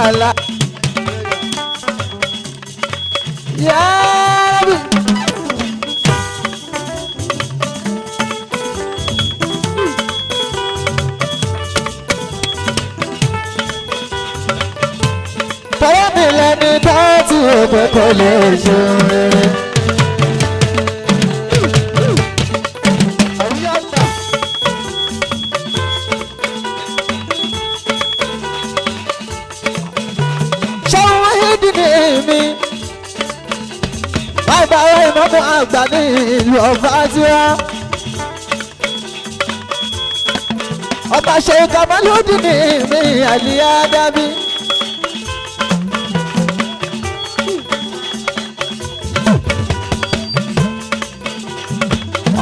àlá. Yáábì. tọ́wọ́ mi lẹ́ni tó ti òpè kò lè ṣe rere. ṣọ́wọ́n hídì ní mi bàbá ìmọ̀mọ́ àgbà ní ìlú ọba tiwa. ọba ṣe kàmálódì ní mi àlìyá dábí.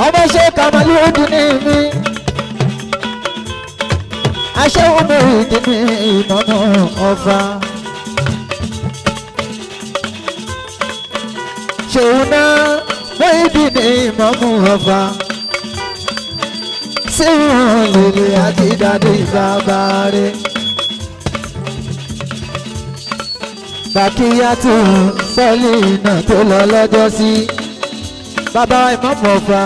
ọba ṣe kàmálódì ní mi aṣẹ́wó mẹ́rìndì ní ìmọ̀mọ́ ọba. ṣòun náà mẹ́rìndì ní ìmọ̀mọ́ ọba. síwọ̀n lèlè àti dàdé bàbá rẹ̀. bàkíyàtò sọ́ọ̀lì náà tó lọ lọ́jọ́ sí. bàbá ìmọ̀mọ́ ọba.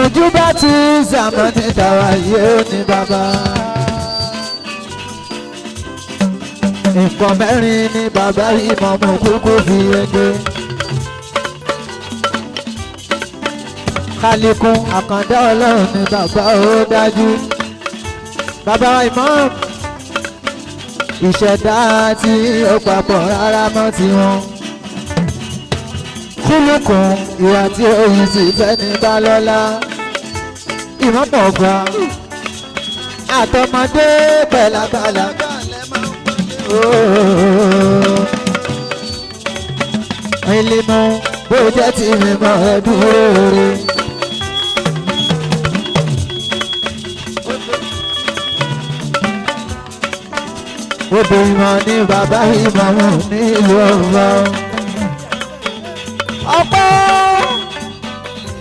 ojú bá ti Zamani tàwa yóò ní bàbá. nǹkan mẹ́rin ni bàbá ìmọ̀mọ́ kúkú fi ẹgbẹ́. kálíkún àkàndá ọlọ́run ni bàbá ó dájú. bàbá ìmọ̀mọ́ ìṣẹ̀dá tí ó papọ̀ rárá mọ́ tiwọn. kúlùkùn ìwà tí oyin sì fẹ́ ní balọ́lá. ìmọ̀mọ́ ọba àtọmọdé pẹ̀lágbàlá. ìlímọ̀ bó jẹ́ tí mímọ́ ẹ dúró re. obìnrin mọ̀ ní bàbá ìmọ̀mọ́ nílùú ọba. ọ̀pọ̀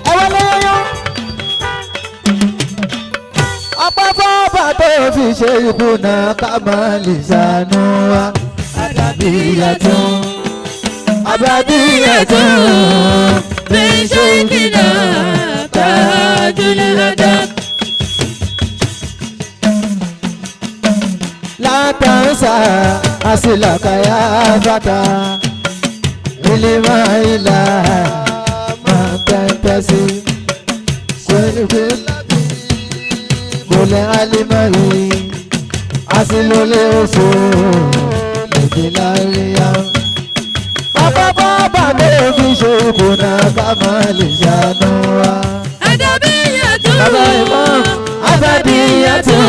ẹ̀wọ̀n lẹ́yọ́ ọ̀pọ̀ fọ́ọ̀bà tó fi ṣe ìkùnà ká máa lè ṣàánú wa. àdàbíyàtọ̀ àbádíyàtọ̀ bí ṣe ìkìlà tájúlẹ̀ lọ́dọ̀. látàrísà àṣìlàkàyà bàtà ilé máa ilà máa tẹ́tẹ́ sí. pẹ̀lú bọ̀lẹ̀ alimari asilole oṣù lèdè láríyá. bàbá bàbá tó fi ṣe ìkùnà ká máa lè ṣàánú wa. àdàbíyàtọ̀ bàbá ìmọ̀ àbádíyàtọ̀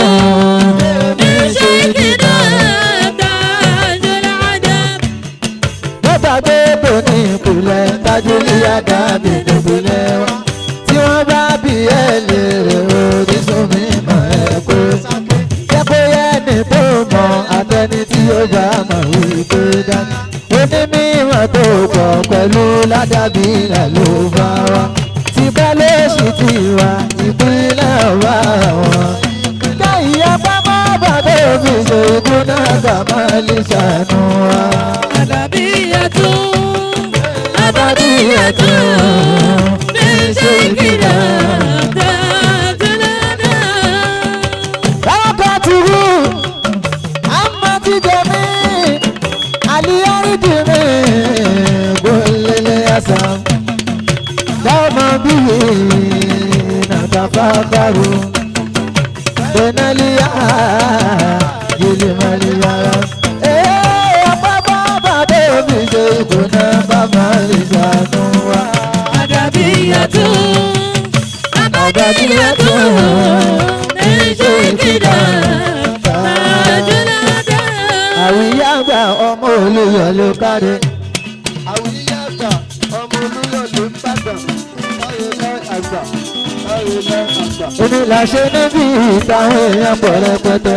bí ṣe ìkìlà tájúlẹ̀ àdàb. bàbá gbogbo ní ìpìlẹ̀ tájúlẹ̀ àdàb ìdìbìlẹ̀ wa. tí wọ́n bá bí ẹ lè rè orísun mímọ́ ẹ̀ kó jẹ́ kó yẹ ní tó mọ àtẹni tí ó bá mọ̀ wípé dání. onímọ̀ tó pọ̀ pẹ̀lú ládàbí ilẹ̀ ló bá wa. tí bẹ́lẹ̀ sì ti wà ìpínlẹ̀ wà wọ́n. káyìí apá má bàbá òfin ṣe ikú náà kà máa lè ṣàánú wa. àdàbíyàtọ̀ àbádíyàtọ̀ bí ṣe ìkìlà tájúlẹ̀ àdàb. ọkọ̀ ti rú àmọ́ ti jẹ mí àlìyárí dì mí gbólélé àṣà dáhùn bí nàtàfà kárò bẹ́nàlíyà yìlímàlíyà. ọ̀pá bàbá tó fi ṣe ìkùnà bàbá lè ṣàánú wa. àdàbíyàtọ̀ àbádíyàtọ̀ bí ṣe ìkìlà tájúlẹ̀ àdàb. àwíyá àgbà ọmọ olóyè ló kárí. àwíyá àgbà ọmọ olúyọ̀ ló ń bàgbà ayẹyẹ àgbà ayẹyẹ àgbà. èmi là ṣe níbi ìtàwọn èèyàn pọ̀ rẹpẹtẹ.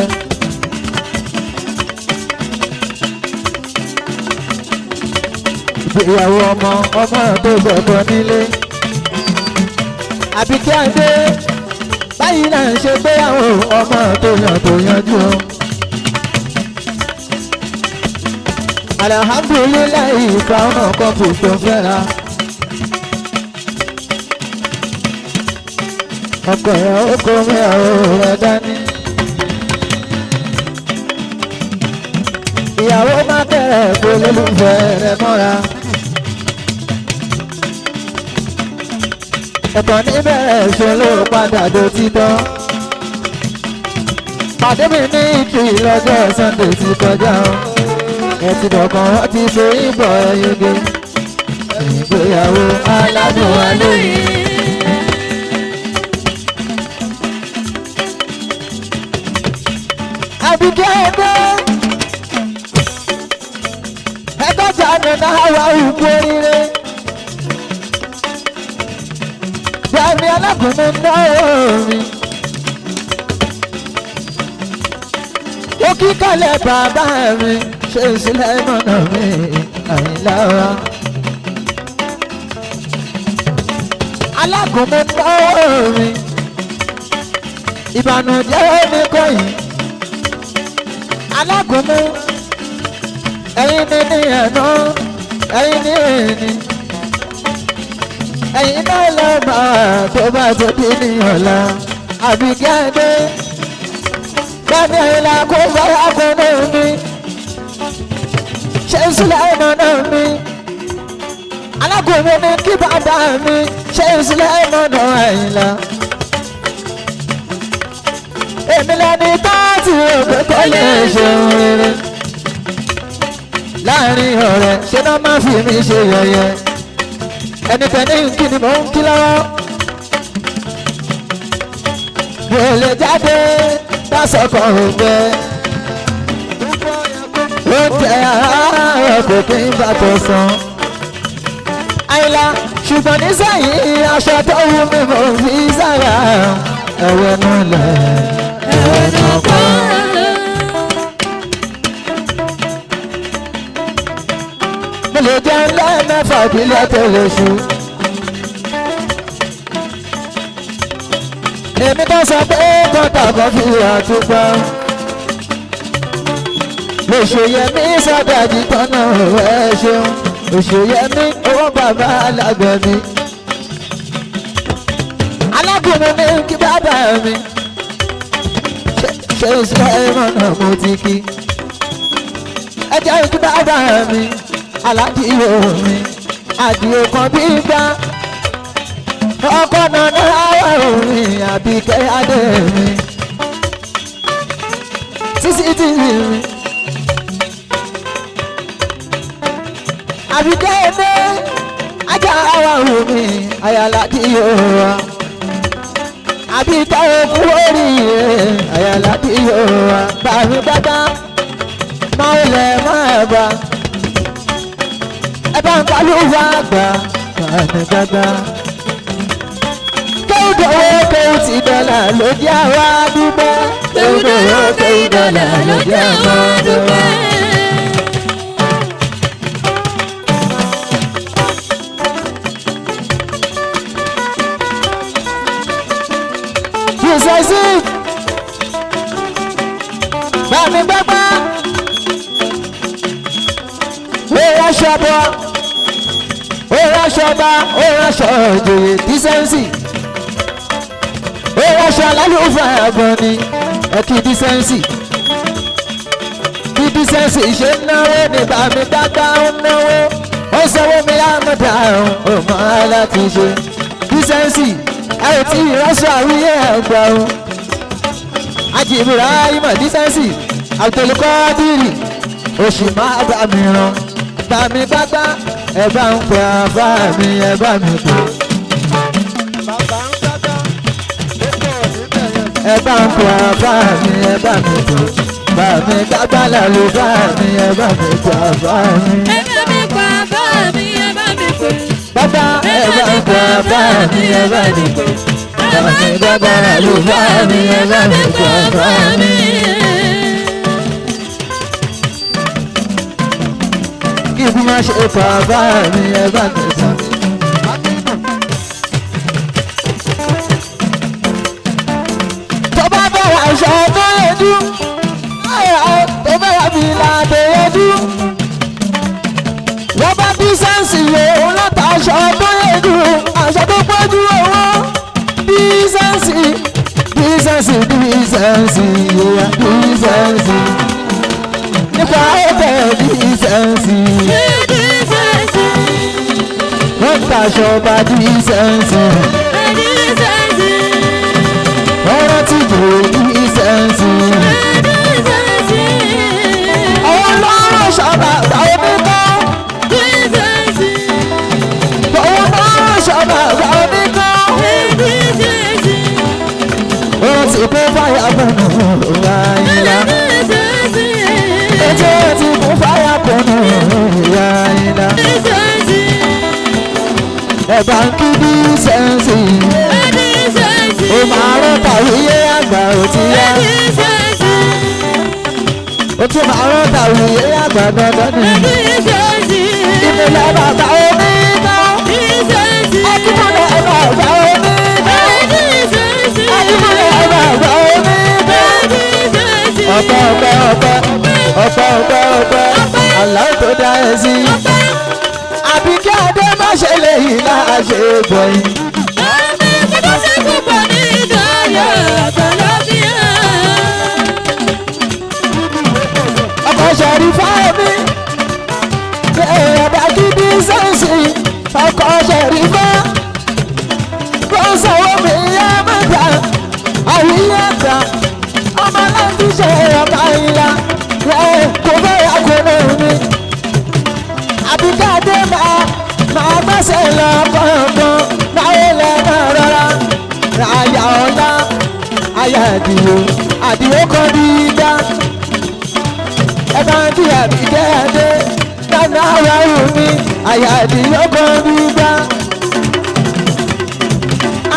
ìgbéyàwó ọmọ tó gbọ̀gbọ̀ nílé. Àbíkẹ́ Adé báyìí náà ń ṣe gbéyàwó ọmọ tó yanjú o. alhamdulilayi káwọn kan kò tó fẹ́ra. ọkọ ẹ̀ ó kó mi àwọn rẹ̀ dání. ìyàwó má bẹ̀rẹ̀ kó lólùfẹ́ rẹ̀ mọ́ra. ẹ̀kọ́ níbẹ̀rẹ̀ ṣe ló padà dó títọ́. pàdé mi ní ìtì lọ́jọ́ Sunday ti kọjá o. ẹ ti dọ̀kan wọ́n ti so ìbọ̀ ẹyẹgẹ. ìgbéyàwó aládùn alóyè. àbíkẹ́ ẹgbẹ́ ẹgbẹ́ta nínú àwa òkú oríire. Yàmi alákùnrin náà mi. Ó kí kálẹ̀ bàbá mi ṣe sílẹ̀ mọ́nà mi Àyìnlá wa. Alákùnrin náà mi. Ìbànújẹ́ mi kọ́yìn. Alákùnrin ẹ̀yin ni ní ẹ̀nà ẹ̀yin ní ẹ̀ni. ẹ̀yin náà lọ bá tó bá tó di ní ọ̀la Àbíkẹ́ dé bẹ́ẹ̀ni Àyìnlá kó fara kúnú mi ṣe Sùlẹ́mọ̀ náà mi alákùnrin ní kí bàbá mi ṣe Sùlẹ́mọ̀ náà Àyìnlá. èmi lẹni táàtì òkè tó lè ṣeun rere láàrin ọ̀rẹ́ ṣé náà má fi mi ṣe yẹ̀yẹ́. ẹnikẹ́ni kí ni mò ń kí lọ́wọ́. mo lè jáde lásọ̀kọ̀ ògbẹ́. ó tẹ àárọ̀ kò kí n bá tó san. Àyìnlá ṣùgbọ́n nísìnyí aṣọ tó wù mí mo fi sára. ẹ̀wẹ̀ múlẹ̀ ẹ̀wẹ̀ náà kọ́. mo lè jẹun lẹ́ẹ̀mẹ́fà kílẹ̀ tó lè ṣú. èmi tó sọ pé kọ́tà kan fi àtúgbà. Òṣèyẹmí sọ́dàjì tọ́nà ẹ̀ ṣeun. Òṣèyẹmí owó bàbá alágbẹ̀mí. alákùnrin ní kí bàbá mi. ṣe ìṣẹ́ ìmọ̀nà mo ti kí. ẹ jẹ́ kí bàbá mi. Aládìyó mi àdìyó kan bí gbá ọkọ nànà àwọ̀ mi Àbíkẹ́ adé mi CCTV mi Àbíkẹ́ adé ajá àwọ̀ mi Àyàládìyó wa Àbíkẹ́ òkú oríire Àyàládìyó wa bàmí gbàgbá máa lẹ̀ máa bá. Ẹ bá ń kálú wá gbà kàní gbàgbà. Kéwùdòwò kéwù ti dọ́là ló jẹ́ àwa dúpẹ́. Kéwùdòwò kéwù dọ́là ló jẹ́ àwa dúpẹ́. Jùsẹ̀sì bàmí gbàgbà. Wéra ṣọba, wéra ṣọba, wéra ṣọ̀jòyè dísẹ́ǹsì. Wéra ṣọ alálùfáà àgbọ̀n ni ẹ̀kí dísẹ́ǹsì. Bí dísẹ́ǹsì ṣe ń náwó ní bàmí dáadáa ń náwó. Ó sanwó mi àmọ́dá ó máa láti ṣe. Dísẹ́ǹsì ẹ ò tí ì ránṣọ àwíyé ẹ̀gbà o. Àjìbìrà ìmọ̀ dísẹ́ǹsì Abdulkadiri oṣù máa bá mi ràn. Bàmí gbàgbá ẹ bá ń pè àbá mi ẹ bá mi pè. Bàbá ń gbàgbá ó pọ̀ níbẹ̀ yẹn. Ẹ bá ń pè àbá mi ẹ bá mi pè. Bàmí gbàgbá làlú bá mi ẹ bá mi pè àbá mi. Ẹ bá mi pa bá mi, ẹ bá mi pè. Bàbá ẹ bá ń pè àbá mi ẹ bá mi pè. Bàmí gbàgbá làlú bá mi ẹ bá mi pè àbá mi. Kí bí má ṣe pè àbá mi ẹ bá mi pè. Tó bá bẹ̀rẹ̀ aṣọ tó yẹjú, tó bẹ̀rẹ̀ fìlà tó yẹjú, aṣọ tó yẹjú aṣọ tó pọ́jú owó dísẹ́ǹsì dísẹ́ǹsì dísẹ́ǹsì yíya dísẹ́ǹsì nípa ẹ̀fẹ̀ dísẹ́ǹsì wọ́n taṣọ bá dísẹ́ǹsì wọ́n rántí jò dísẹ́ǹsì àwọn ọlọ́run ṣọba àwọn oníkọ́ àwọn ọlọ́run ṣọba àwọn oníkọ́ wọ́n ti kó fáyà bọ̀nù ìyá ètò ti kó fáyà bọ̀nù ìyá ẹ̀bà ń kí dísẹ́ǹsì ó máa rọ́ta wíyé àgbà òtí yá ó tún máa rọ́ta wíyé àgbà dandan ní ìmìlẹ̀ bàbá onígbà ẹkúmọ̀lẹ̀ bàbá onígbà ẹkúmọ̀lẹ̀ bàbá onígbà ọ̀pọ̀ àlọ́ tó dá ẹ sí àbí kí adé má ṣe lè yí láṣẹ gbọ̀yìn. ọkọ̀ ṣẹ̀rífà mi ẹ̀yàbá gidi sẹ́ǹsì ọkọ̀ ṣẹ̀rífà kó sanwó mi yá mẹ́ta àríyá ta ọmọ láti ṣe ọmọ ìlà kò fẹ́ àkóná mi àbíkáde máa gbẹ́sẹ̀ lọ kọ̀ọ̀kan láyé lẹ́nà rọra àyà ọ̀la àyà àdìwó kan bí dá ẹ̀bá ń bí àbíkáde dáná àwárù mi àyà àdìwó kan bí dá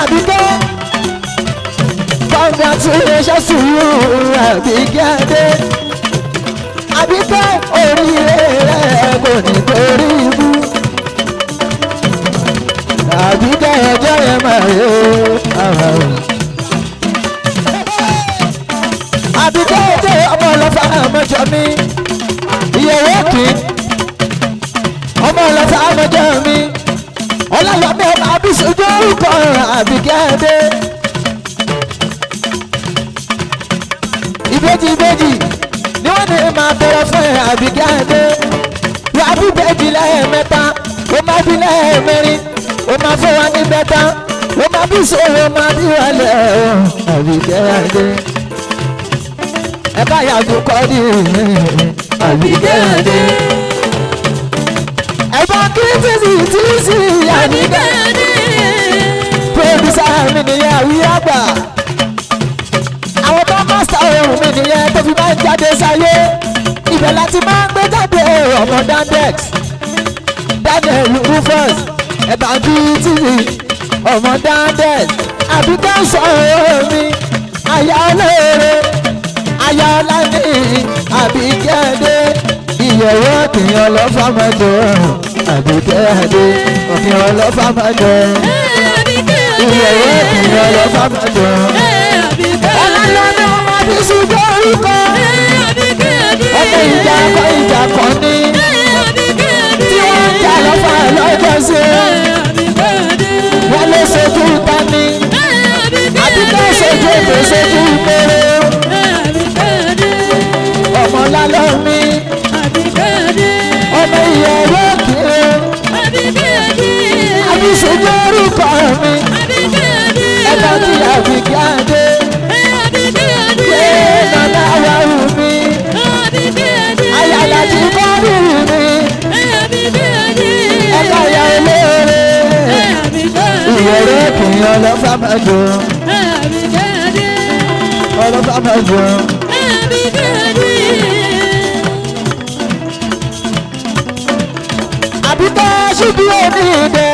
àbíkẹ́ congratulations to you àbíkáde àbíkẹ́ oríire rẹ̀ kò ní torí ibú àbíkẹ́ ẹjọ́ yẹn máa yó àwọn ọ̀rọ̀ àbíkẹ́ ẹjọ́ ọmọ ọlọ́fà àmọ́jọ mi ìyẹ̀wò kì í ọmọ ọlọ́fà àmọ́jọ mi ọlọ́yọ̀mí ọmọ abísojú orúkọ àbíkẹ́ ẹdẹ ìbejì ni wọ́n ní máa bẹ̀rẹ̀ fún ẹ̀ àbíkẹ́ ẹdẹ wà bí bẹ́ẹ̀jì lẹ́ẹ̀mẹ́ta ó máa bí lẹ́ẹ̀mẹ́rin ó máa fún wa ní bẹ́ta ó máa bí sòwò máa bí wàlẹ̀ àbíkẹ́ ẹdẹ ẹ̀ka yàgò kọ́ ní àbíkẹ́ ẹdẹ ẹ̀bá kìrìtìsì tí sì àbíkẹ́ ẹdẹ pòdùsà mi nìyẹn àwíyá gbà àwọn tó mástà ohun mi nìyẹn tó fi máa ń jáde sáyé ibẹ̀ láti máa ń gbé jáde ọmọ dandex Daniel Rufus ẹ̀bà kìrìtìsì ọmọ dandex àbíkẹ́ sọ̀rọ̀ mi àyà olóore àyà ọ̀làní àbíkẹ́ ẹdẹ ìyẹ̀wò ọ̀kìyàn ọlọ́fà mẹ́jọ àbíkẹ́ ẹdẹ ọ̀kìyàn ọlọ́fà mẹ́jọ ìyẹ̀wò ọ̀kìyàn ọlọ́fà mẹ́jọ ọlọ́lọ́ni ọmọ bísí gbórúkọ ọmọ ìjà kan ní tí wọ́n ń jà lọ́fà lọ́jọ́ sí wọ́n lè ṣojú tani àbíkẹ́ ṣojú ètò ṣojú ìpèrè ọmọ lálọ́ mi ọmọ ìyẹ̀wò kìí àbíṣojú orúkọ mi ẹ̀ka tí àbíkẹ́ adé yé nàná wàhù mi ayàlá tí bọ́ọ̀lù mi ẹ̀ka ìyá olóore ìyẹ̀wò kìí ọlọ́fà mẹ́jọ ọlọ́fà mẹ́jọ. àbíkẹ́ ṣubú omi ìdẹ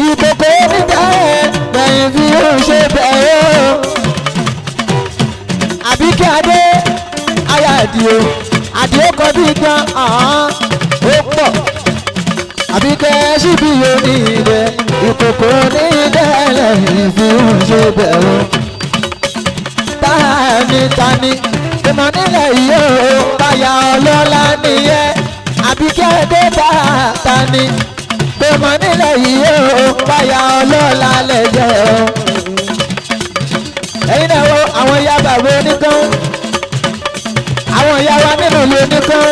ìkòkò onídẹ lẹ́yìn tí ó ṣe bẹ̀rẹ̀ o. àbíkẹ́ adé aya àdìo kan bí gan ó pọ̀. àbíkẹ́ ṣubú omi ìdẹ ìkòkò onídẹ lẹ́yìn tí ó ṣe bẹ̀rẹ̀ o. tani tẹmọ nílẹ̀ yìí ó báyà ọlọ́lá nìyẹn. àbíkẹ́ adé tani tẹmọ nílẹ̀ nílẹ̀ yìí ó báyà ọlọ́ọ̀la lẹ̀ jẹ́ o. ẹ̀yin náà wo àwọn ìyá bàbá oníkan àwọn ìyá wa nínú ilé oníkan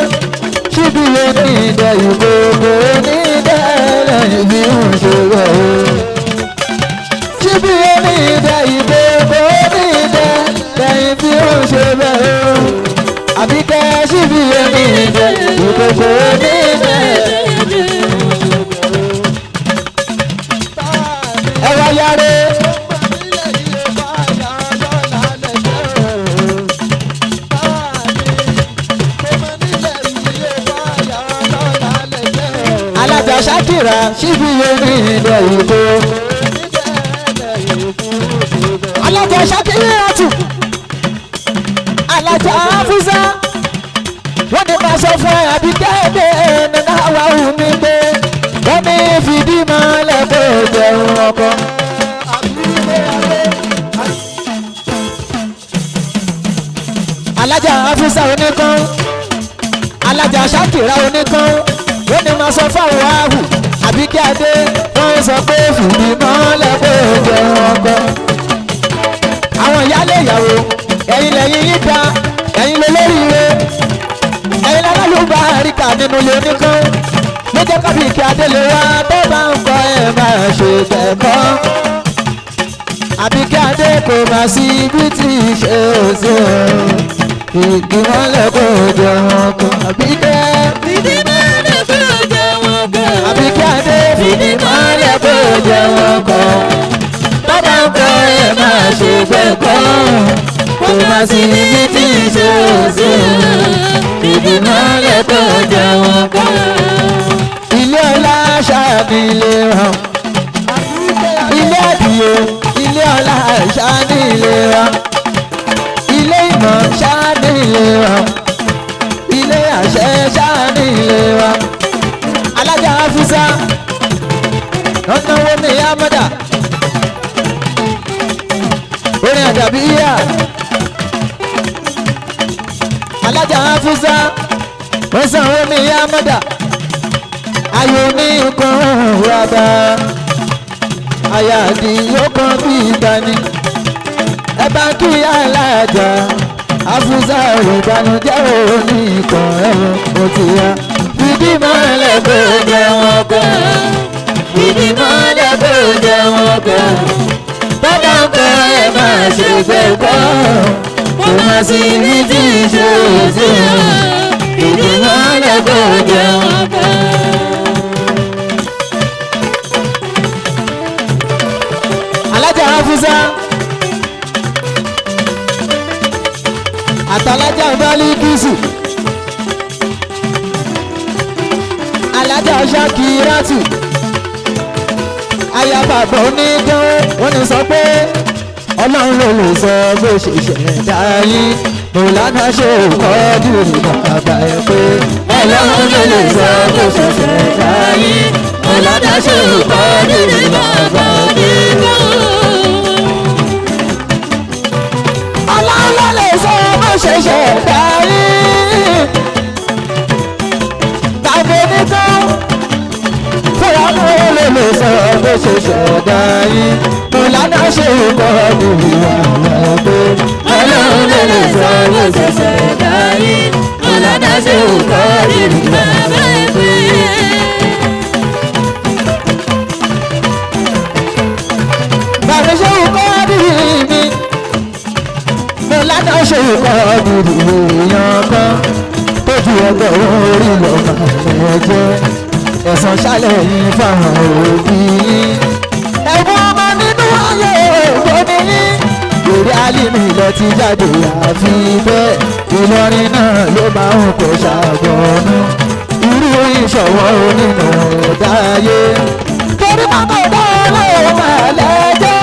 ṣíbi onídẹ̀ ìgbòho onídẹ̀ lẹ́yìn bí ń ṣe rẹ̀ o. ṣíbi onídẹ̀ ìgbòho onídẹ̀ lẹ́yìn bí ń ṣe rẹ̀ o. àbíkẹ́ ṣíbi onídẹ̀ ìgbòho onídẹ̀. ẹ wá yára. alájà Ṣakira ṣíbi omi ilẹ̀ ìbò. alájà Ṣakira tù. alájà Afusa wọ́n ní máa sọ fún ẹ Àbíkẹ́ nínú àwa omi gbé. wọ́n ní fìdí máa lẹ́kọ̀ọ́ jẹun ọkọ. alájà Afusa oníkan alájà Ṣakira oníkan wọ́n ní máa sọ fáwọn ààbò Àbíkẹ́ adé wọ́n sọ pé fìdí mọ́lẹ̀ pé jẹun ọkọ. àwọn ìyálé ìyàwó ẹ̀yin lẹ́yìn yín dá ẹ̀yin lólóríire ẹ̀yin lálálùbáríkà nínú ilé oníkan ló jẹ́ kábíkẹ́ adé lè wá tó bá ń kọ́ ẹ̀ máa ṣe kẹ́kọ̀ọ́. Àbíkẹ́ adé kò má sí ibi tí ṣe òṣè fìdí mọ́lẹ̀ pé jẹun ọkọ. Àbíkẹ́ fìdí mọ́lẹ̀ pé jẹun ọkọ. Àbíkẹ́ adé fìdí mọ́lẹ̀ pé jẹun ọkọ. Bàbá ń kọ́ ẹ̀ máa ṣe gbẹ̀kọ́. Kò má sí ibi tí ṣe òṣè fìdí mọ́lẹ̀ pé jẹun ọkọ. Ilé ọlá ṣáàbì ilé wa. Ilé àdìyẹ ilé ọlá ṣáàbì ilé wa. Ilé ìmọ̀ ṣáàbì ilé wa. Ilé àṣẹ ṣáàbì ilé wa. Alájà Afusa lọ́nàwó ní Amada orin Àjàbíyà. Alájà Afusa wọ́n sanwó ní Amada ayò ní nǹkan rárá àyàdì yóò kàn bí ìgbani. ẹ bá kí alájà Afusa ìbànújẹ́ òní nǹkan ẹ̀rọ mo ti yá. fìdí mọ́lẹ̀ pé jẹun ọkọ. fìdí mọ́lẹ̀ pé jẹun ọkọ. bàbá ń kọ́ ẹ máa ṣe gbẹ̀kọ́. kò má sí ibi tí ì ṣe òṣè. fìdí mọ́lẹ̀ pé jẹun ọkọ. Alájà Afusa àtàlájà Bálíkísù. Alájà Ṣakiratu aya bàbá onídán wọ́n ní sọ pé Ọlọ́run ló lè sọ bó ṣe ṣẹ̀dá yín. Mọ̀lánà ṣe kọ́ dìrì bàbá ẹ pé Ọlọ́run ló lè sọ bó ṣe ṣẹ̀dá yín. Mọ̀lánà ṣe kọ́ dìrì bàbá ẹ pé Ọlọ́run ló lè sọ bó ṣe ṣẹ̀dá yín. Bàbá onídán fúnra ló lè sọ bó ṣe ṣẹ̀dá yín. Mọ̀lánà ṣe kọ́ dìrì bàbá ẹ pé Ọlọ́run ló lè sọ bó ṣe ṣẹ̀dá yín. Mọ̀lánà ṣe kọ́ dìrì bàbá ẹ pé. Bàbá ṣe kọ́ dìrì mi. Mọ̀lánà ṣe kọ́ dìrì èèyàn kan. Tójú ẹgbẹ̀rún orí lọ́mọ ẹ̀ jẹ́. Ẹ̀san ṣálẹ̀ yín fáwọn òbí yín. Ẹ̀gbọ́n ọmọ nínú ayé ògbó ni yín. Lórí Álímì lọ ti jáde àfi bẹ́ẹ̀. Ìlọrin náà ló máa ń kó ṣàgbọ́nú. Irú ìṣọ̀wọ́ onínú dáyé. Torí màmá ọ̀dọ́ ọlọ́run máa lẹ́jẹ́.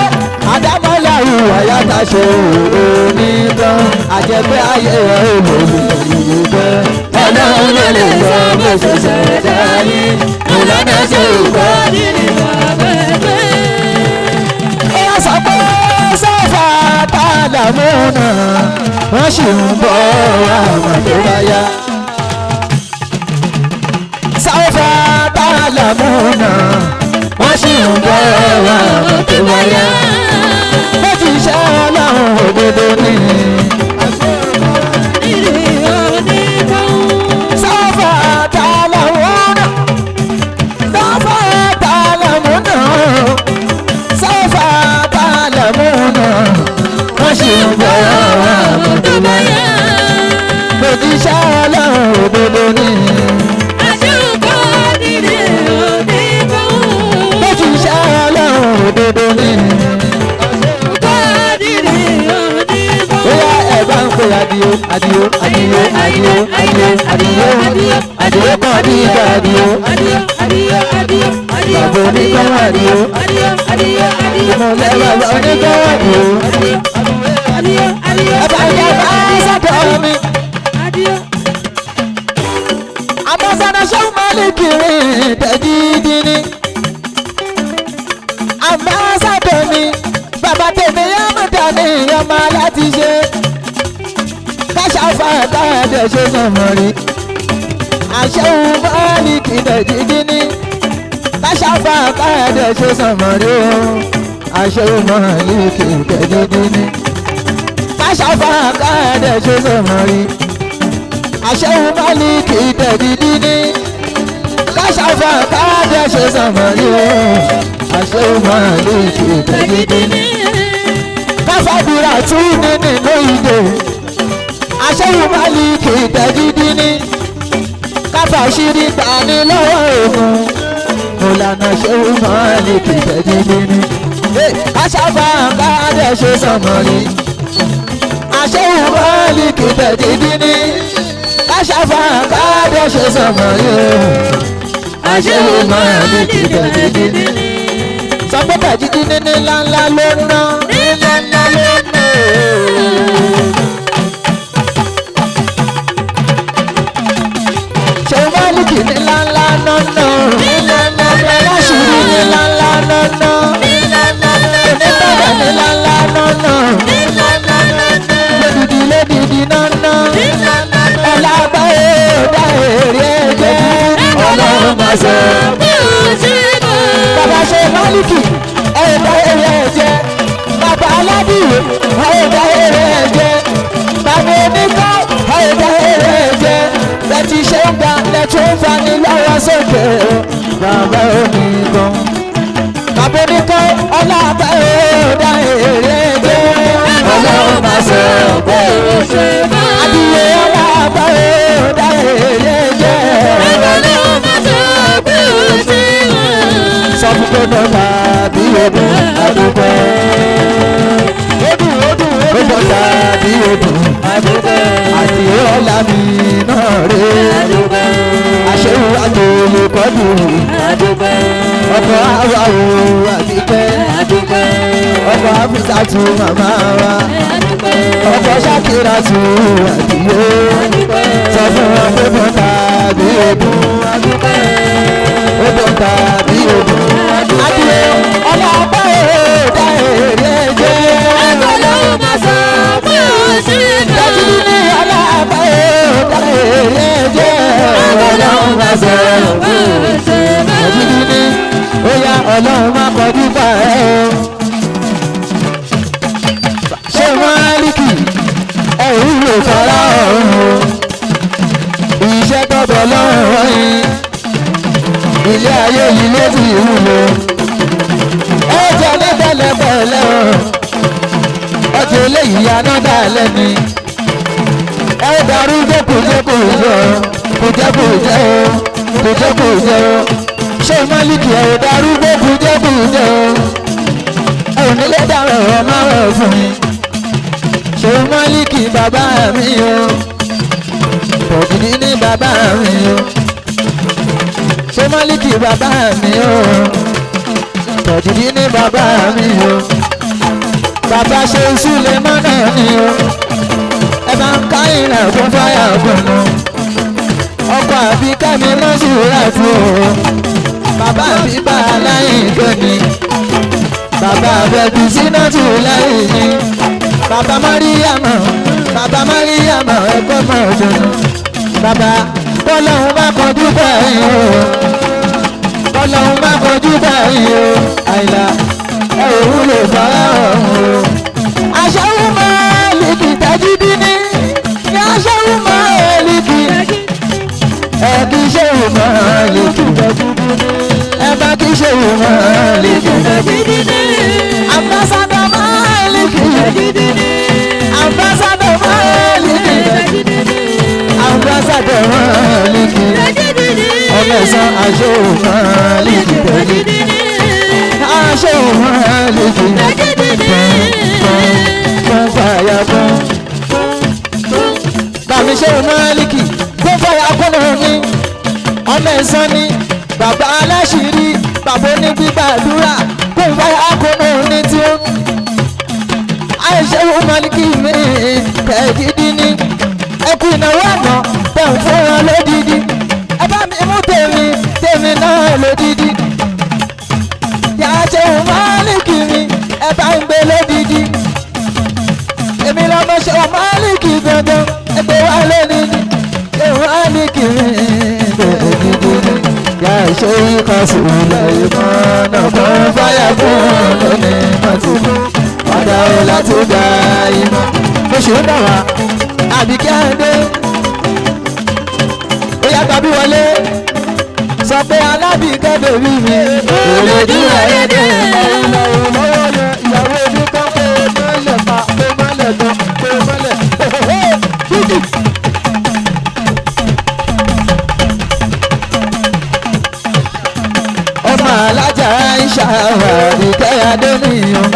Àdámọ́lá ìwà yàtà ṣe oníkan. Àjẹpẹ́ ayé ẹ̀ olórí ìgbẹ́. Ọlọ́run ló lè sọ bó ṣe ṣẹ̀dá yín. Mọ̀lánà ṣe kọ́ dìrì bàbá ẹ pé. Ó sọ pé sọ́fà tààlàmúnà wọ́n sì ń bọ̀ àwọn tó bá yá. Sọ́fà tààlàmúnà wọ́n sì ń bọ̀ wá tó bá yá. Bó ti ṣe ọlọ́run òdodo ni. Sọ́fà tààlàmúnà, sọ́fà tààlàmúnà, sọ́fà tààlàmúnà, wọ́n sì ń bọ̀ wá tó bá yá. Bó ti ṣe ọlọ́run òdodo ni. Bó ti ṣe ọlọ́run òdodo ni. Bóyá ẹ bá ń pè Adio, Adio, Adio, Adio, Adio, Adio, Adio kan ní ìgbà Adio. Bàbá oníkan Adio. Ìmọ̀lẹ́ bàbá oníkan Adio. Ẹ bá yẹ bá sọ́dọ̀ mi. Àmọ́sánà ṣé máa lè kiri tẹ̀jídì ni. Àmọ́sánà mi, bàbá tèmi yá mọ̀ dání ọmọ láti ṣe. Káṣáfà káàdẹ̀ ṣe sọ̀mọ̀ rí. Àṣẹ́hùn máa lè kiri tẹ̀jídì ni. Káṣáfà káàdẹ̀ ṣe sọ̀mọ̀ rí o. Àṣẹ́hùn máa lè kiri tẹ̀jídì ni. Káṣáfà káàdẹ̀ ṣe sọ̀mọ̀ rí. Àṣẹ́hùn Málíkì tẹ̀dídí ní. Káṣáfà káàdẹ̀ ṣe sàmọ́rí o. Àṣẹ́hùn Málíkì tẹ̀dídí ní. Káfàdúrà tún ní nínú ìdè. Àṣẹ́hùn Málíkì tẹ̀dídí ní. Káfàṣírí tani lọ́wọ́ ògùn. Mọ̀lànà Àṣẹ́hùn Málíkì tẹ̀dídí ní. Káṣáfà káàdẹ̀ ṣe sàmọ́rí. Àṣẹ́hùn Málíkì tẹ̀dídí ní. Káṣáfà káàdẹ̀ ṣe sọ̀mọ̀ yóò. Àṣẹ́hùn Málíkì tẹ̀jídí ní. Sọ pé tẹ̀jídí ní ńláńlá ló ń ná. Ńláńlá ló ń ná. Ṣé Málíkì ní ńláńlá náà ná? Láṣìírí ní ńláńlá náà ná. Oníbàdàn ní ńláńlá náà ná. Lédìdí náà ná. Ọlábàáyé dá èrè ẹ̀jẹ̀. Ọlọ́run máa sọ pé ó ṣe kọ́. Bàbá ṣe Málíkì ẹ̀dá èrè ẹ̀jẹ̀. Bàbá Aládìyẹ ẹ̀dá èrè ẹ̀jẹ̀. Bàbá Oníkọ́ ẹ̀dá èrè ẹ̀jẹ̀. Bẹ́ẹ̀ni ṣe ń gbà lẹ́tọ́ ń fani lọ́wọ́ sókè. Bàbá Oníkọ́. Bàbá Oníkọ́ Ọlábàáyé dá èrè ẹ̀jẹ̀. Ọlọ́run máa sọ pé ó ṣe kọ́. Adìyẹ Ọlábàáyé dá èrè ẹ̀jẹ̀. Ọlọ́run máa sọ pé ó ṣe kọ́. Sọ fún pé dọ́là bí odò àdúgbò. Ó bọ̀dà bí odò àdúgbò. Àti ọ̀la mi náà rè é. Àṣehùn àtòlù kọ́dù àdúgbò. Ọkọ̀ àwa ò àdìpẹ́. Ọkọ̀ àfíìsà tún màmá wa. Ọkọ̀ Ṣàkírà tún àdìyó. Sọ fún wọn pé bọ́dà bí odò àdúgbò. Ó bọ̀dà bí odò àdìyó. Ọlábàáyé dá èrè ẹ̀jẹ̀. Ọlọ́run máa sọ pé ó ṣe kọ́. Tẹ̀jídí ní Ọlábàáyé dá èrè ẹ̀jẹ̀. Ọlọ́run máa sọ pé ó ṣe kọ́. Tẹ̀jídí ní ó yá Ọlọ́run máa kọjú bá ẹ o. Ṣé Málíkì ẹ̀rù lè fara ọ̀run o? Iṣẹ́ tọ́tọ̀ lọ́rùn yín. Ilé ayé yìí ló ti wúlò. Ẹ jẹ́ ní pẹ̀lẹ́pẹ̀lẹ́ o. Ọjọ́ eléyìí anádà lẹ́ni. Ẹ darúgbó kùjẹ́kùjẹ́ o. Kùjẹ́kùjẹ́ o. Kùjẹ́kùjẹ́ o. Ṣé Málíkì ẹ darúgbó kùjẹ́kùjẹ́ o. Ẹ ò nílé dára ọ̀rọ̀ máa rọ̀ fún mi. Ṣé Málíkì bàbá mi o. Tẹ̀jídí ní bàbá mi o. Ṣé Málíkì bàbá mi o. Tẹ̀jídí ní bàbá mi o. Bàbá ṣe Súlẹ̀mánà ni o. Ẹ máa ń ká ìrìn àgùn fáyà gbọ̀nà. Ọkọ̀ Àbíkẹ́ mi Mọ́ṣúrátù o. Bàbá bíbá aláìgbẹ́ ni. Bàbá Abẹ́bí Sínátù lẹ́yìn ni. Bàbá Máríyámọ̀, bàbá Máríyámọ̀ ẹ̀kọ́ mọ̀ ọ̀dọ̀nà. Bàbá Bọ́lọ́hún má kọjú báyìí o. Bọ́lọ́hún má kọjú báyìí o. kí ṣe ìmọ̀ lè kí ẹ bá kí ṣe ìmọ̀ lè kí ambassador Maliki ambassador Maliki ambassador Maliki ọmọ ẹ̀sán aṣọ Maliki aṣọ Maliki fún fàyà fún bàmí ṣe Maliki fún fàyà fún mi ọmọ ẹ̀sán ni bàbá aláṣírí bàbá onígbígbàdúrà fún fàyà fún mi tí ó àìṣe Maliki mi kẹ̀kídí ní ẹkú ìnáwó àná tẹ̀ ń fún wọn lódìdí ẹ bá mi mú tèmi náà lódìdí yàtọ̀ Maliki mi ẹ bá ń gbé lódìdí èmi lọ́mọ ṣe Maliki gangan ẹgbẹ́ wa lódìdí ṣe Maliki mi lódìdí yàtọ̀ ìkọsùn ilẹ̀ ìmọ̀ náà fún fáyà fún lónìí mọ́tò ọ̀dà ò láti gba ìmọ̀ oṣù náà wá Àbíkẹ́ Adé ó yá tàbí wọlé sọ pé Alábìkẹ́ bèbí mi kò lè dúró ẹ̀ẹ́dẹ́ lọ́wọ́ yẹn ìyàwó ẹbí kan pé mọ́lẹ̀ pa pé mọ́lẹ̀ gan pé mọ́lẹ̀. ọmọ alájà Aisha Àbíkẹ́ Adé nìyàn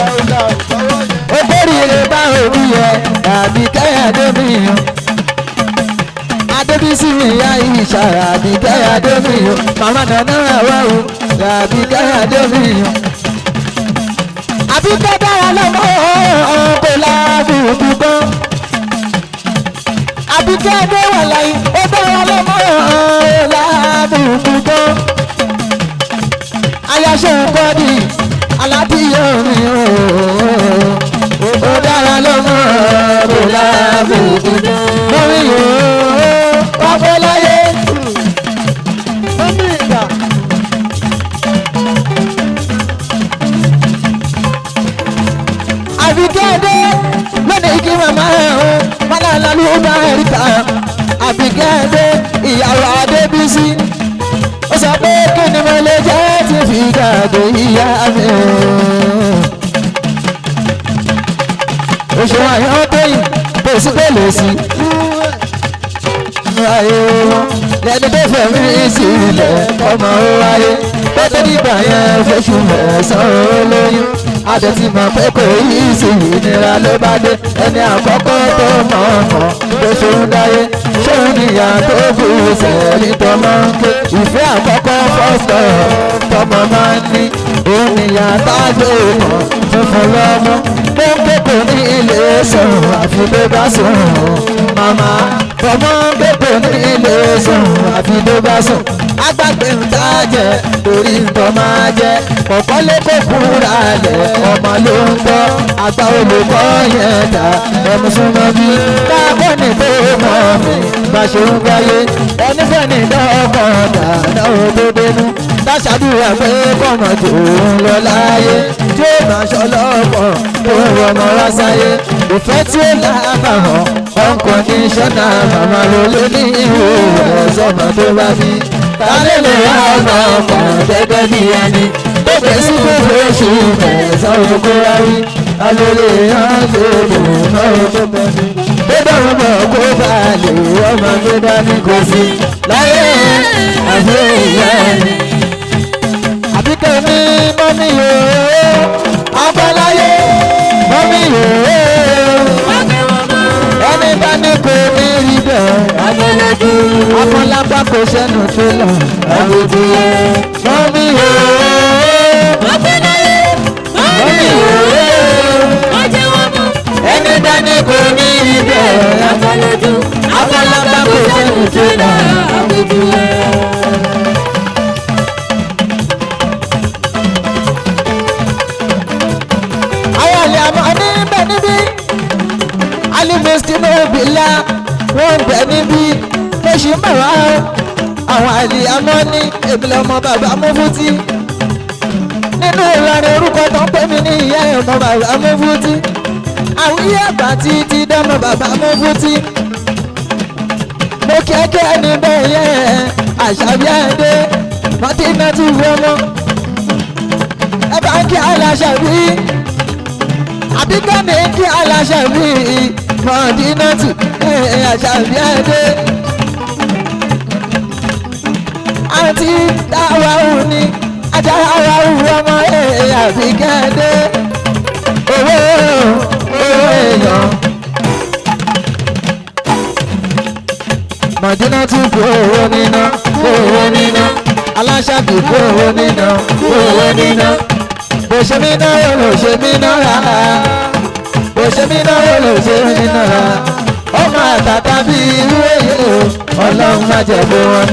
ó kórìíre bá òbí yẹ Àbíkẹ́ Adé nìyàn Adébísí mi Aisha Àbíkẹ́ Adé nìyàn màmá nàná àwa o Àbíkẹ́ Adé nìyàn Àbíkẹ́ dára lọ́mọ kò láàbùkù kan Àbíkẹ́ Adé wà láyé ó dára lọ́mọ láàbùkù kan ayáṣẹ́ nkọ́dí aládìyẹ mi ó dára lọ́mọ kò láàbùkù kan mọ́mí yòó wá fẹ́ láyé mọ́mí ìgbà. Àbíkẹ́ Adé lónìí kí màmá ẹ̀hún mọ́nà lálú bá ẹ̀ríkà Àbíkẹ́ Adé ìyàwó Adébísí ó sọ pé kí ni mo lè jẹ́ tí fi gàdé ìyá mi oṣù àyàn tóyìn kò sí pé lè sí ayé wọn lẹ́ni tó fẹ̀mí sílẹ̀ ọmọ ayé tó tó dìgbà yẹn fẹ́ṣù mẹ́sàn-án olóyún adẹ̀tí mọ̀ pé kò yí sí ìnira ló bá dé ẹni àkọ́kọ́ tó mọ̀ ọ̀mọ̀ tó ṣòun dáyé ṣòun níyà tó kù sẹ́ẹ̀lì tọmọ ń ké ìfẹ́ àkọ́kọ́ fọ́sọ̀ tọmọ máa ń ní òun níyà tájò mọ̀ funfun lọ́mọ tó ń ké kò ní ilé sùn àfi tó bá sùn màmá ọmọ ń ké kò ní ilé sùn àfi tó bá sùn agbágbé ń tá jẹ torí ń tọ́ máa jẹ kọ̀kọ́ lé kó kúra lẹ̀ ọmọ ló ń tọ́ àgbà olùkọ́ yẹn dà ẹmu súnmọ́ bí káàbọ̀ ní tó mọ̀ mí bá ṣe ń gbáyé ẹni fẹ́ni dọ́kàn dáadáa ó tó dénú dáṣàdúrà pé kọ̀nà tó ń lọ láyé tí ó máa ṣọlọ́pọ̀ tó ń rọmọ rásáyé ìfẹ́ tí ó lábàwọ̀n unconditional màmá ló lé ní ìhò ẹ̀ sọ́mọ tó bá bí tálẹ́ lè wá ọmọ ọkàn gẹ́gẹ́ bí ẹni tó fẹ́ sí gbogbo oṣù mẹ́sàn-án oko rárí alólè àgbègbè náà tó bẹ̀rẹ̀ tó dọ̀rọ̀ mọ̀ kó bá lè ọmọ tó dání kò sí láyé àbí ìyá ẹni. Àbíkẹ́ mi mọ́mí yòó abọ́láyé mọ́mí yòó ẹni bá ní kò ní rí bẹ́ẹ̀ afọlágbá kò sẹ́nu tó lọ àbùtù mọ́mí yòó mọ́mí yòó ẹni bá ní kò ní rí bẹ́ẹ̀ afọlágbá kò sẹ́nu tó lọ àbùtù. ayọ̀lẹ̀ àmọ́ níbẹ̀ níbí alimestino bila wọ́n bẹ̀ níbí lóṣù mẹ́wàá àwọn àlè àmọ́ ní èbìlẹ̀ ọmọ bàbá Mufti nínú Ìlọrin orúkọ tó ń pè mí ní ìyá ọmọ bàbá Mufti àwọn ìyá àgbà ti dánmọ bàbá Mufti mo kẹ́kẹ́ níbẹ̀ yẹn àṣàbí àdé mọ́tínà tún fi ọmọ ẹ bá kí aláṣàbí àbíkọ́ni kí aláṣàbí mọ́tínà tún àṣàbí àdé àti táwa òní ajára òwú ọmọ àbíkẹ́ àdé owó èèyàn. Mọ̀dínà tún kó owó níná aláṣàbí kó owó níná bó ṣe mí náà ló ṣe mí náà bó ṣe mí náà ló ṣe mí náà ọmọ àtàtà bí irú èyí o ọlọ́run má jẹ́ kó wọn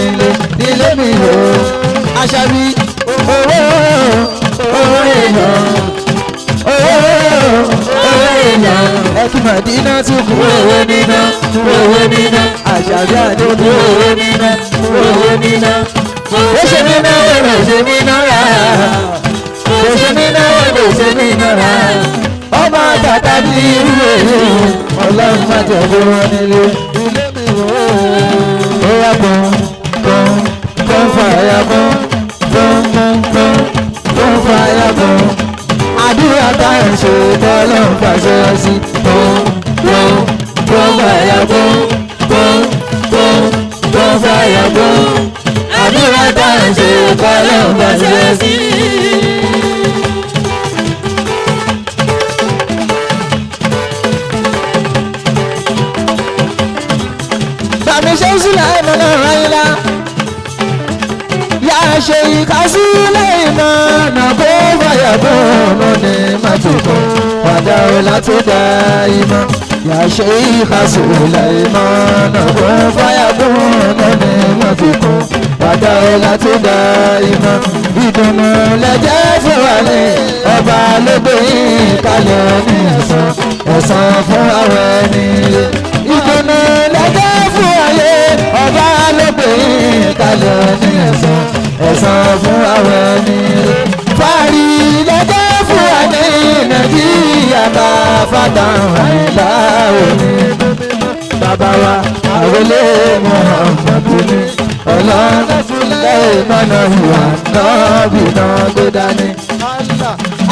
nílé mi o àṣàbí owó èèyàn ẹkí Mọ̀dínà tún kú owó níná àṣàbí àdé kú owó níná bó ṣe mí náà ló ṣe mí náà bó ṣe mí náà ló ṣe mí náà ọmọ àtàtà bí irú èyí ọlọ́run má jẹ́ kó wọn nílé mi o ó yà kún fàyà kún fàyà kún àdúrà tá à ń ṣe bọ́lọ̀ ń fàṣẹ sí kún fàyà kún fàyà kún àdúrà tá à ń ṣe bọ́lọ̀ ń fàṣẹ sí. bàmí ṣe sílẹ̀ ẹ̀mọ́ náà ráyé lá yà á ṣe ìkásílẹ̀ ìmọ̀ náà kó fàyà kún ọmọ ní màtúkọ̀ padà ó láti dá ìmọ̀ yà á ṣe ìkásílẹ̀ ìmọ̀ náà kó fàyà kún ọmọ ní màtúkọ̀ padà ó láti dá ìmọ̀ ìdùnnú lẹ́jẹ́ fún wa ní ọba lóde ìkàlẹ̀ ní ẹ̀san fún àwọn ẹni rẹ̀ ìdùnnú lẹ́jẹ́ fún ayé ọba lóde ìkàlẹ̀ ní ẹ̀san fún àwọn ẹni rẹ̀ fàárí lẹ́jẹ́ fún wa ní Nàìjíríà bá fàtà àìlá òní bàbá wa àwọlé Muhammadu ní ọlọ́dẹ mọ́nà ìwà náà bí náà gbé dání.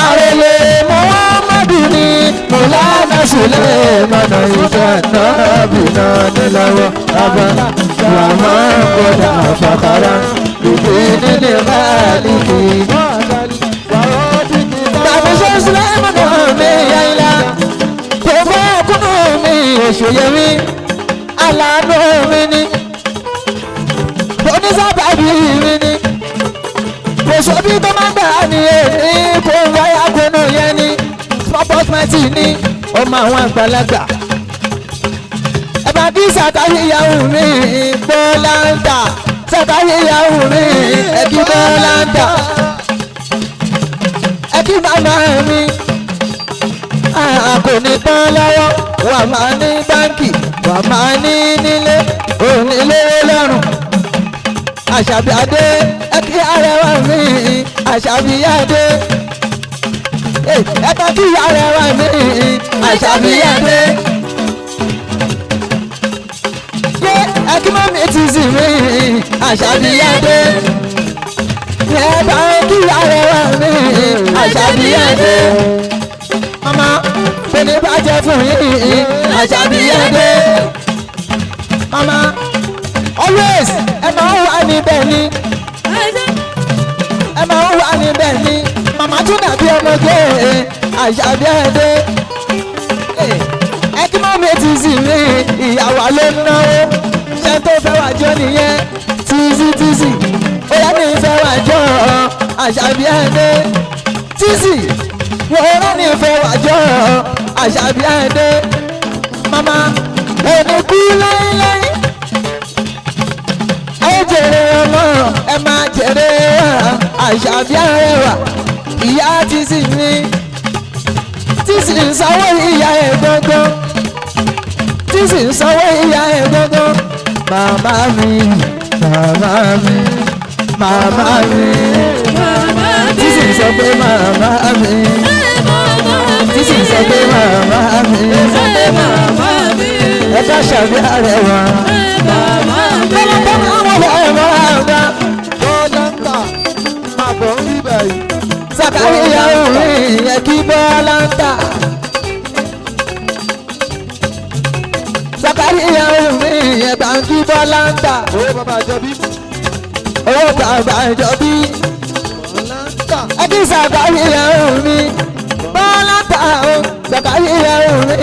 àwọlé Muhammadu ní mọ̀lánà sílẹ̀ mọ́nà ìfẹ́ náà bí náà ní lọ́wọ́ bàbá làmọ́ kọ́dà fàkàrà ìdí nílé báàlìkì. tàbí ṣe sílẹ̀ mọ́nà mi yá ilá tó bá kúnnú mi èṣù yẹ mí aláàánú mi ní onísàbàbí mi ní kò sóbi tó máa gbà ní èmi kò wáyà kúnnú yẹn ní spọ́pọ́tmẹ́tì ní ọmọ àwọn àgbàlagbà ẹ̀bà kí sàkáyéyàwó mi bọ́lá ń tà sàkáyéyàwó mi ẹ̀kí bọ́lá ń tà ẹ̀kí màmá mi kò ní tán lọ́wọ́ wà máa ní báńkì wà máa ní nílé onílé lọ́rùn àṣàbí adé ẹ̀kí arẹwà mi àṣàbí adé ẹ̀ka kí arẹwà mi àṣàbí adé ẹ̀kí mọ́mí ti sì mí àṣàbí adé ẹ̀ka kí arẹwà mi àṣàbí adé mama bẹ́ẹ̀ni bá jẹ́ fún yín àṣàbí adé mama always ẹ máa ń wà níbẹ̀ ni ẹ máa ń wà níbẹ̀ ni mama tún dàbí ọmọge àṣàbí adé ẹ kí mọ́ mi ti sì mí ìyàwó ló ń náwó ṣé tó fẹ́ wà jọ nìyẹn tíìsì ó yẹ ní ìfẹ́ wà jọ àṣàbí adé tíìsì wọ́n ní ìfẹ́ wà jọ àṣàbí adé mama ẹni kú láíláí ẹ jèrè ọmọ ẹ máa jèrè àṣàbí arẹwà ìyá tíìsì ní tíìsì ń sanwó ìyá ẹ̀ gbọ́ngàn tíìsì ń sanwó ìyá ẹ̀ gbọ́ngàn màmá mi màmá mi màmá mi tíìsì ń sọ pé màmá mi tíìsì ń sọ pé màmá mi ẹ ká ṣàbí arẹwà bọ́lá bọ́lá àwọn ọmọ ẹ̀rọ àgbà owó tàbá ìjọ bí Bọ́láńtà. ẹbí sàkáyé ẹrù mi bọ́lá ta o sàkáyé ẹrù mi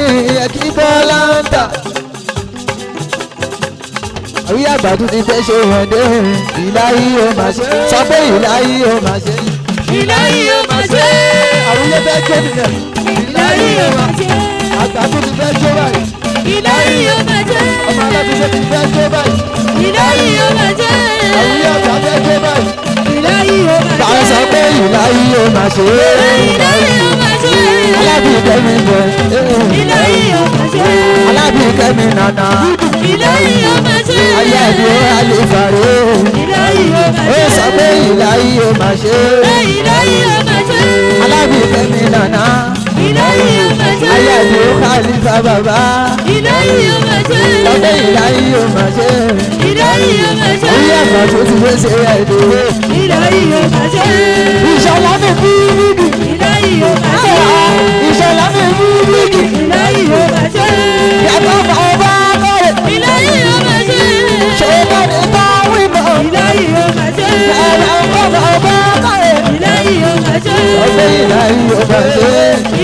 ẹ̀kí bọ́lá ta. àwí àgbàdo ti fẹ́ ṣe wọ̀ndé ìláyé o máa ṣe sọ pé ìláyé o máa ṣe. ìláyé ó máa ṣe. àwùjọ fẹ́ jó nìyẹn. ìláyé ó máa ṣe. àgbàdo ti fẹ́ jó báyìí. ìláyé ó máa ṣe. ọmọ aláàbíṣe ti fẹ́ jó báyìí. ìláyé ó máa ṣe. àwùjọ àgbà fẹ́ jó báyìí. ìláyé ó máa ṣe. bá a sọ pé ìláyé o máa ṣe. ìláyé ó máa ṣe. alábìkẹ́ mi bẹ̀. ìláyé ó máa ṣe. alábìkẹ́ mi nànà. ìláyé ó máa ṣe. ayé ẹ̀dùn àlefàrè. ìláyé ó máa ó ṣe. sọ pé ìláyé o máa ṣe. ìláyé ó máa ṣe. alábìkẹ́ mi nànà. ìláyé ó máa ṣe. ayé ẹ̀dùn àlefa bàbá. ìláyé ó máa ṣe. sọ pé ìláyé o máa ṣe. ìláyé ó máa ṣe. orí àgbà tó ti fẹ́ ṣe ẹ̀dùn. ìláyé ó máa ṣe. ìṣọ̀lá mi bí bíbí. ìláyé ó máa ṣe. ìṣọ̀lá mi bí bíbí. ìláyé ó máa ṣe. yàtọ̀ fún ọba kọ́rẹ̀. ìláyé ó máa ṣe. ṣòro ní bá wí mọ́. ìláyé ó máa ṣe. ẹ̀rọ ń bọ̀ bọ̀ ọba kọ́rẹ̀. ìláyé ó máa ṣe. ọgbẹ́ ìláyé o máa ṣe.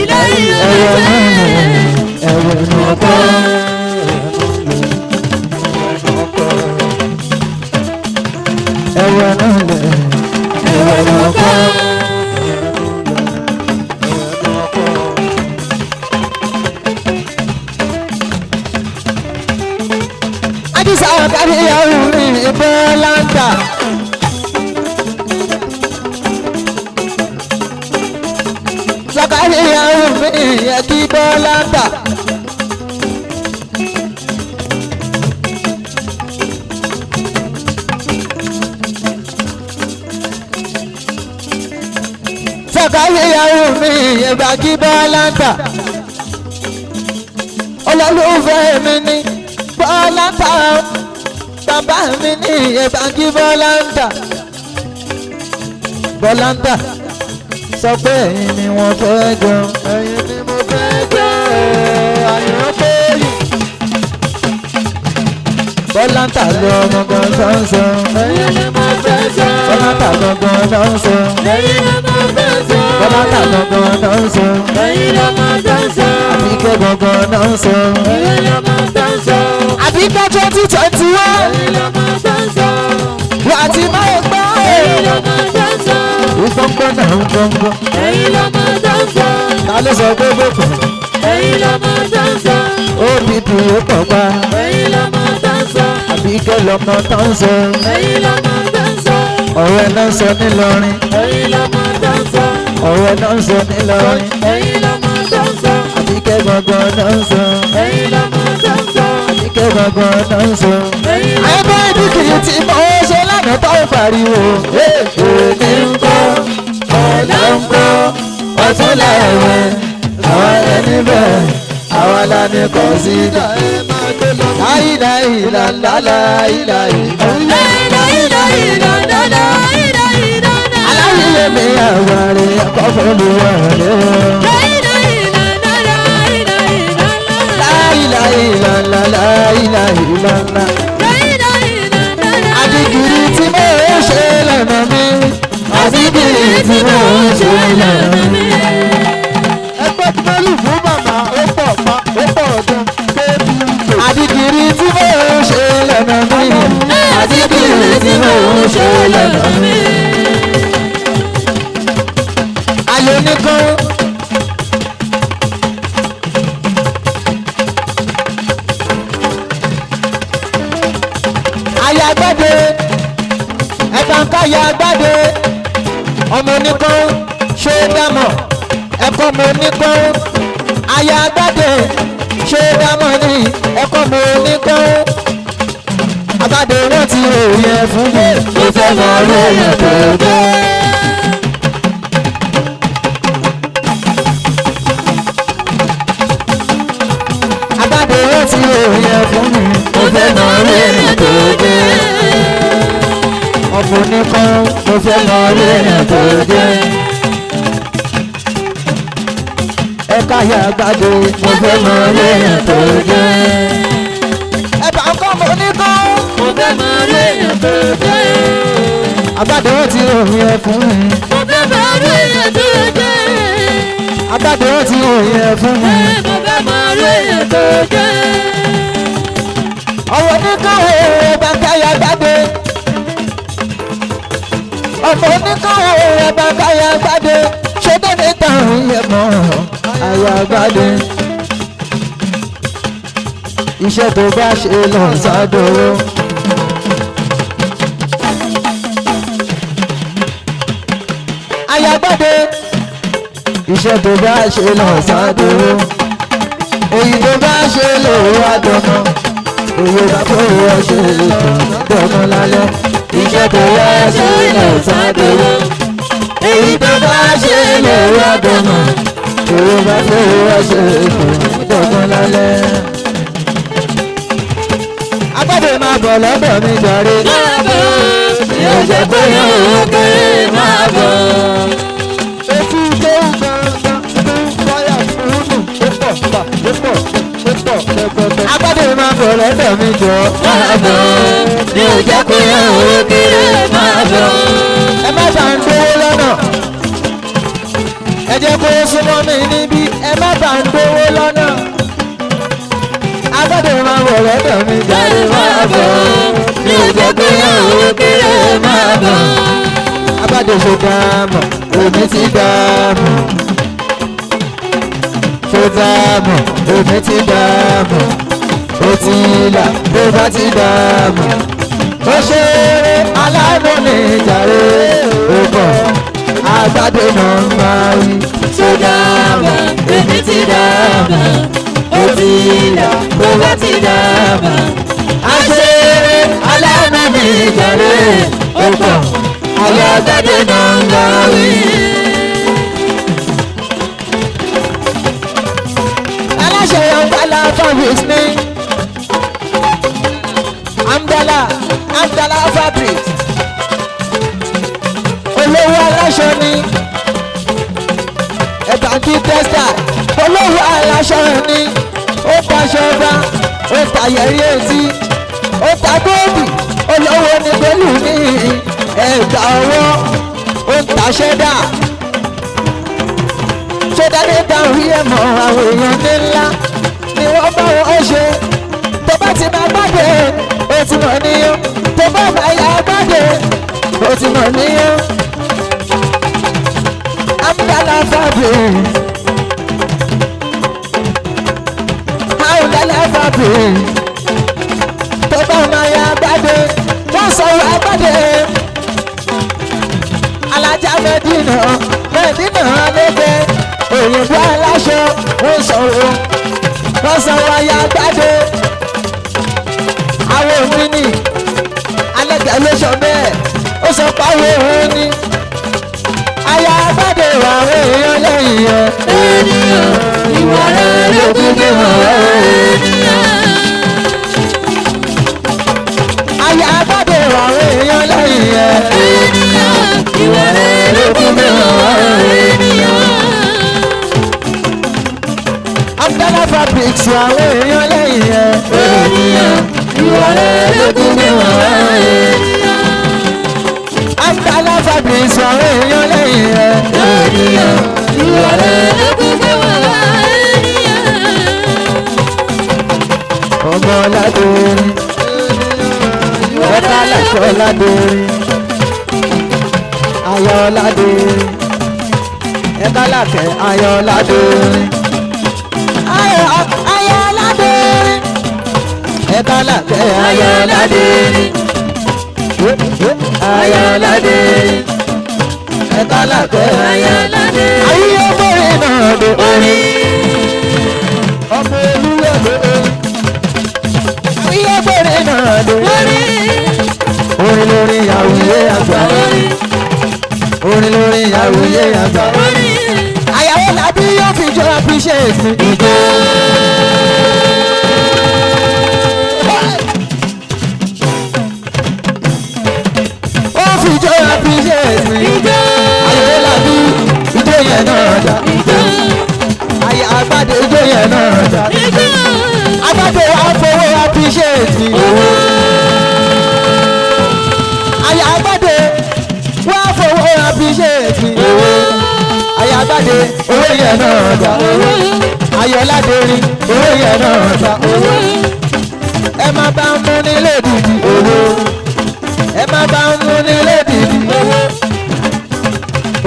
ìláyé ó ẹ̀wẹ̀ máa náà ṣe. ẹ̀wẹ̀ náà kọ́. ẹ̀wẹ̀ náà lẹ̀ ẹ̀wẹ̀ náà kọ́. àdìsá kárí ìyàwó mi Bọ́lá ń tà. sọ̀kárí ìyàwó mi yẹ kí Bọ́lá ń tà. sọ̀kárí ìyàwó mi yẹ bá kí Bọ́lá ń tà. olólùfẹ́ mi ní Bọ́lá ń tà ó. bàbá mi ní yẹ bá kí Bọ́lá ń tà. Bọ́lá ń tà sọ pé ẹ̀yin ni wọ́n fẹ́ gan. ẹ̀yin ni mo fẹ́ jẹ́ àyàn bóyì. Bọ́lá ń tà lọ gangan sánsan. ẹ̀yin ni mo fẹ́ jẹ́. Bọ́lá ń tà gangan sánsan. ẹ̀yin ni mo fẹ́ jẹ́. Bọ́lá ń tà gangan sánsan. ẹ̀yin ni mo fẹ́ jẹ́. Àbíkẹ́ gangan sánsan. ẹ̀yin ni mo fẹ́ jẹ́. Àbíkẹ́ 2021 ẹ̀yin ni mo fẹ́ jẹ́. wà á ti máa gbọ́. ẹ̀yin ni mo fẹ́ jẹ́. Ìgbọ́ngbọ́n náà ń gbọ́ngbọ́n. ẹ̀yin ni mo fẹ́ jẹ́. Ta ló sọ pé bó pọ̀? ẹ̀yin ni mo fẹ́ jẹ́. OPP ó pọ̀ pa. ẹ̀yin ni mo fẹ́ jẹ́. Àbíkẹ́ lọ́mọ tó ń sọ. ẹ̀yin ni mo fẹ́ jẹ́. Ọ̀rẹ́ náà ń sọ nílọrin. ẹ̀yin ni mo fẹ́ jẹ́. Ọ̀rẹ́ náà ń sọ nílọrin. ẹ̀yin ni mo fẹ́ jẹ́. Àbíkẹ́ gangan náà ń sọ. ẹ̀yin ni mo fẹ́ jẹ́. Àbíkẹ́ gangan náà ń sọ. ẹ̀yin ni Àìbá ìdíkìrì tí mo ṣe lánàá tó ń pariwo. Èmi ń kọ́, ọ̀la ń kọ́, ọ̀tún lẹ́wẹ̀. Àwọn ẹni bẹ́ẹ̀, àwọn lani kọ̀ sí ìdá. ẹ máa gbé lọ. Láìláìlàlá láìláì. Aláyé mi àwárí ẹ̀kọ́ fún mi wọlé. Láìláìlàlá láìláìlàlá. Àdìgìrì tí mo ṣe lọ́nà mi. Àdìgìrì tí mo ṣe lọ́nà mi. ẹgbẹ́ tí wọ́n lù fún màmá ó pọ̀ pa ó pọ̀ ọdún kébù tó. Àdìgìrì tí mo ṣe lọ́nà mi. Àdìgìrì tí mo ṣe lọ́nà mi. Ayọ̀ nìkan. Ayagbade ẹ̀ka ń káyà gbade ọmọ oníkan ṣé dámọ̀ ẹ̀kọ́ ọmọ oníkan ayagbade ṣé dámọ̀ ní ẹ̀kọ́ ọmọ oníkan agbade wọn ti ròyìn ẹ̀ fún mi mo fẹ́ mọ lóyún tó dé. Agbade wọn ti ròyìn ẹ̀ fún mi mo fẹ́ mọ lóyún tó dé. Ọmọ oníkan mo fẹ́ mọ lóyún tó dé. Ẹ̀ka yà gbàgbé mo fẹ́ mọ lóyún tó dé. Ẹ̀bà ń kọ́ mo oníkan Mo fẹ́ mọ lóyún tó dé. Àgbàdo ti ròyìn ẹ fún mi. Mo fẹ́ máa rí èèyàn tó jẹ́. Àgbàdo ti ròyìn ẹ fún mi. Mo fẹ́ máa rí èèyàn tó jẹ́. Ọwọ́ oníkàwé bàǹkàyà gbàdé. Ọmọ oníkàwé bàǹkàyà gbàdé. Ṣé dédé tàn yẹ mọ́ àyà gbàdé? Iṣẹ́ tó bá ṣe lọ sádòrò. Àyà gbàdé. Iṣẹ́ tó bá ṣe lọ sádòrò. Èyí tó bá ṣe lò wá dọ̀nà. Owó bá fowó ṣe dọ̀nà lálẹ́. Iṣẹ́ tó bá ṣe lọ sádòrò. Èyí tó bá ṣe lò wá dọ̀nà. Owó bá fowó ṣe dọ̀nà lálẹ́. Àgbàdo máa bọ̀ lọ́dọ̀ mi jàre. Máa bọ̀, yóò jẹ́ pé yóò kéré máa bọ̀. Etí tó ń gbọ̀ngàn tó ń fáyà fúnnù ó pọ̀ pa ó pọ̀ pẹ́pẹ́pẹ́. Àgbàdo máa bọ̀ lọ́dọ̀ mi jọ. Máa bọ̀, yóò jẹ́ pé yóò kéré máa bọ̀. Ẹ má bá ń gbówó lọ́nà. Ẹ jẹ́ kó súnmọ́ mi níbí. Ẹ má bá ń gbówó lọ́nà. Àgbàdo máa bọ̀ lọ́dọ̀ mi jàre. Máa bọ̀, yóò jẹ́ pé yóò kéré máa bọ̀. Àgbàdo ṣe dáàmú, omi ti dáàmú. Ṣé dáàmú, omi ti dáàmú. Ó ti là, bó bá ti dáàmú. Ó ṣe eré aláàánú ní jàre. Ó bọ̀, àgbàdo náà máa wí. Ṣé dáàmú, èmi ti dáàmú. Ó ti là, bó bá ti dáàmú. A ṣe eré aláàánú ní jàre. Ó bọ̀, àgbàdo náà máa wí. Aláṣẹ Amdala fabrics ní. Amdala fabrics. Olówó aláṣọ ní. Ẹ̀bàǹkì tẹ́sítà. Olówó aláṣọ ní. Ó paṣọ ọba. Ó tàyẹ̀rí etí. Ó ta góòbì. Olówó ní pẹ̀lú ní. Ẹ̀gbà ọwọ́. Ó ń ta ṣẹ́dá. Ṣẹ́dá ní táwọn rí ẹ̀mọ́ àwọn èèyàn ní ńlá. Ni wọ́n bá wọn ṣe. Tó bá ti máa gbàgbé. Ó ti mọ̀ níyàn. Tó bá máa yà gbàgbé. Ó ti mọ̀ níyàn. Amdala fabrics. Amdala fabrics. Tó bá máa yà gbàgbé. Wọ́n sọ̀rọ̀ àgbàdé. Alájà Mẹ́dínà lẹ́gbẹ̀ẹ́. Òyìnbó aláṣọ wọ́n sọ̀rọ̀. Wọ́n sọ̀rọ̀ àyà gbàgbé. Àwọn òmìn ní alẹ́gbẹ̀ẹ́ ló sọ bẹ́ẹ̀. Ó sọ pàwọ́ òun ní. Àyà gbàgbé wà àwọn èèyàn lẹ́yìn yẹn. Ènìyàn, ìwà rẹ̀ ló kún mi hàn ènìyàn. Àyà gbàgbé wà àwọn èèyàn lẹ́yìn yẹn. Ènìyàn, ìwà rẹ̀ ló kún mi hàn ènìyàn. Amdala fabrics wà àwọn èèyàn lẹ́yìn yẹn. Ènìyàn, ìwà rẹ̀ ló kún mi hàn ènìyàn. Amdala fabrics wà àwọn èèyàn lẹ́yìn yẹn. Ènìyàn, ìwà rẹ̀ ló kún mi hàn ènìyàn. Ọmọ Ọládòrin. Bọ́tà láṣọ Ọládòrin. Ayọ̀ Ọládòrin. Ẹ̀ka làkẹ́ Ayọ̀ Ọládòrin. Ayọ̀ Ọládòrin. Ẹ̀ka làkẹ́ Ayọ̀ Ọládòrin. Ayọ̀ Ọládòrin. Ẹ̀ka làkẹ́ Ayọ̀ Ọládòrin. Ayé bóre náà ló orí. Ọmọ olúyọ̀ ló ń. Ayé bóre náà ló orí. Orin lórí àwùyé àgbà. Orin lórí àwùyé àgbà. Àyàwó làbí yóò fi jọ appreciate mi. Ìjọ. Ó fi jọ appreciate mi. Ìjọ. Àyàwó làbí ijó yẹn náà dá. Ìjọ. Àyà àgbàdo ijó yẹn náà dá. Ìjọ. Àgbàdo wa fowó appreciate mi. Àyà àgbàdo appreciate mi. Ayábádé owó yẹn náà dá. Ayọ̀ládé rí owó yẹn náà dá. Ẹ má bá ń mú nílé dìdì owó. Ẹ má bá ń mú nílé dìdì owó.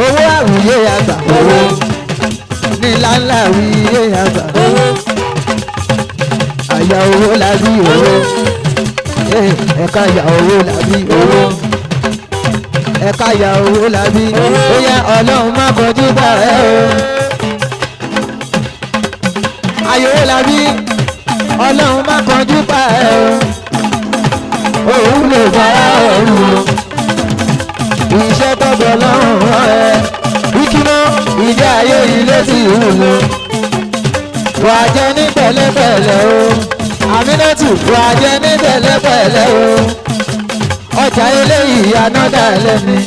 Owó àwùyé àgbà owó. Níláńlá àwùyé àgbà owó. Àyà owó làbí owó. Ẹ̀ka àyà owó làbí owó. Ẹ̀ka àyà owó làbí. Ó yẹ Ọlọ́run má kọjú bá ẹ o. Àyà owó làbí. Ọlọ́run má kọjú bá ẹ o. Òun lè bá ọ̀run o. Iṣẹ́ tọ́gbọ̀ lọ́rùn rán ẹ. Ìkíná ìdí ayé ilé ti wúlò. Wà á jẹ ní pẹ̀lẹ́pẹ̀lẹ́ o. Àmínátù wà á jẹ ní pẹ̀lẹ́pẹ̀lẹ́ o. Ọjà eléyìí anọ́dà lẹ́ni.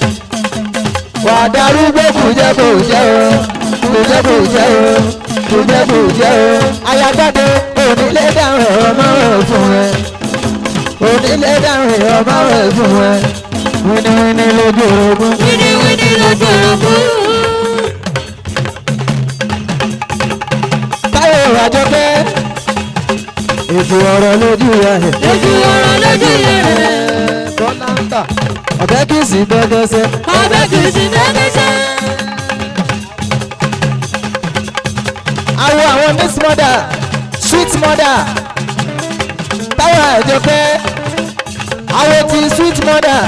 Wà á darúgbó kùjẹ́kùjẹ́ o. Kùjẹ́kùjẹ́ o. Kùjẹ́kùjẹ́ o. Ayágbádé onílé dáhùn ọmọ rẹ̀ fún ẹ. Onílé dáhùn ọmọ rẹ̀ fún ẹ. Wíníwíní lójú orogún. Wíníwíní lójú orogún. Táyọ̀ Àjọkẹ́. Ètò ọ̀rọ̀ lójú rẹ̀. Lójú ọ̀rọ̀ lójú rẹ̀. Bọ́lá ń tà. Ọ̀bẹ kìí sí gbẹ́gbẹ́sẹ́. Ọbẹ̀ kìí sí gbẹ́gbẹ́sẹ́. Àwọn Miss Mother, Sweet Mother. Táyọ̀ Àjọkẹ́. Àwọn ti Sweet Mother.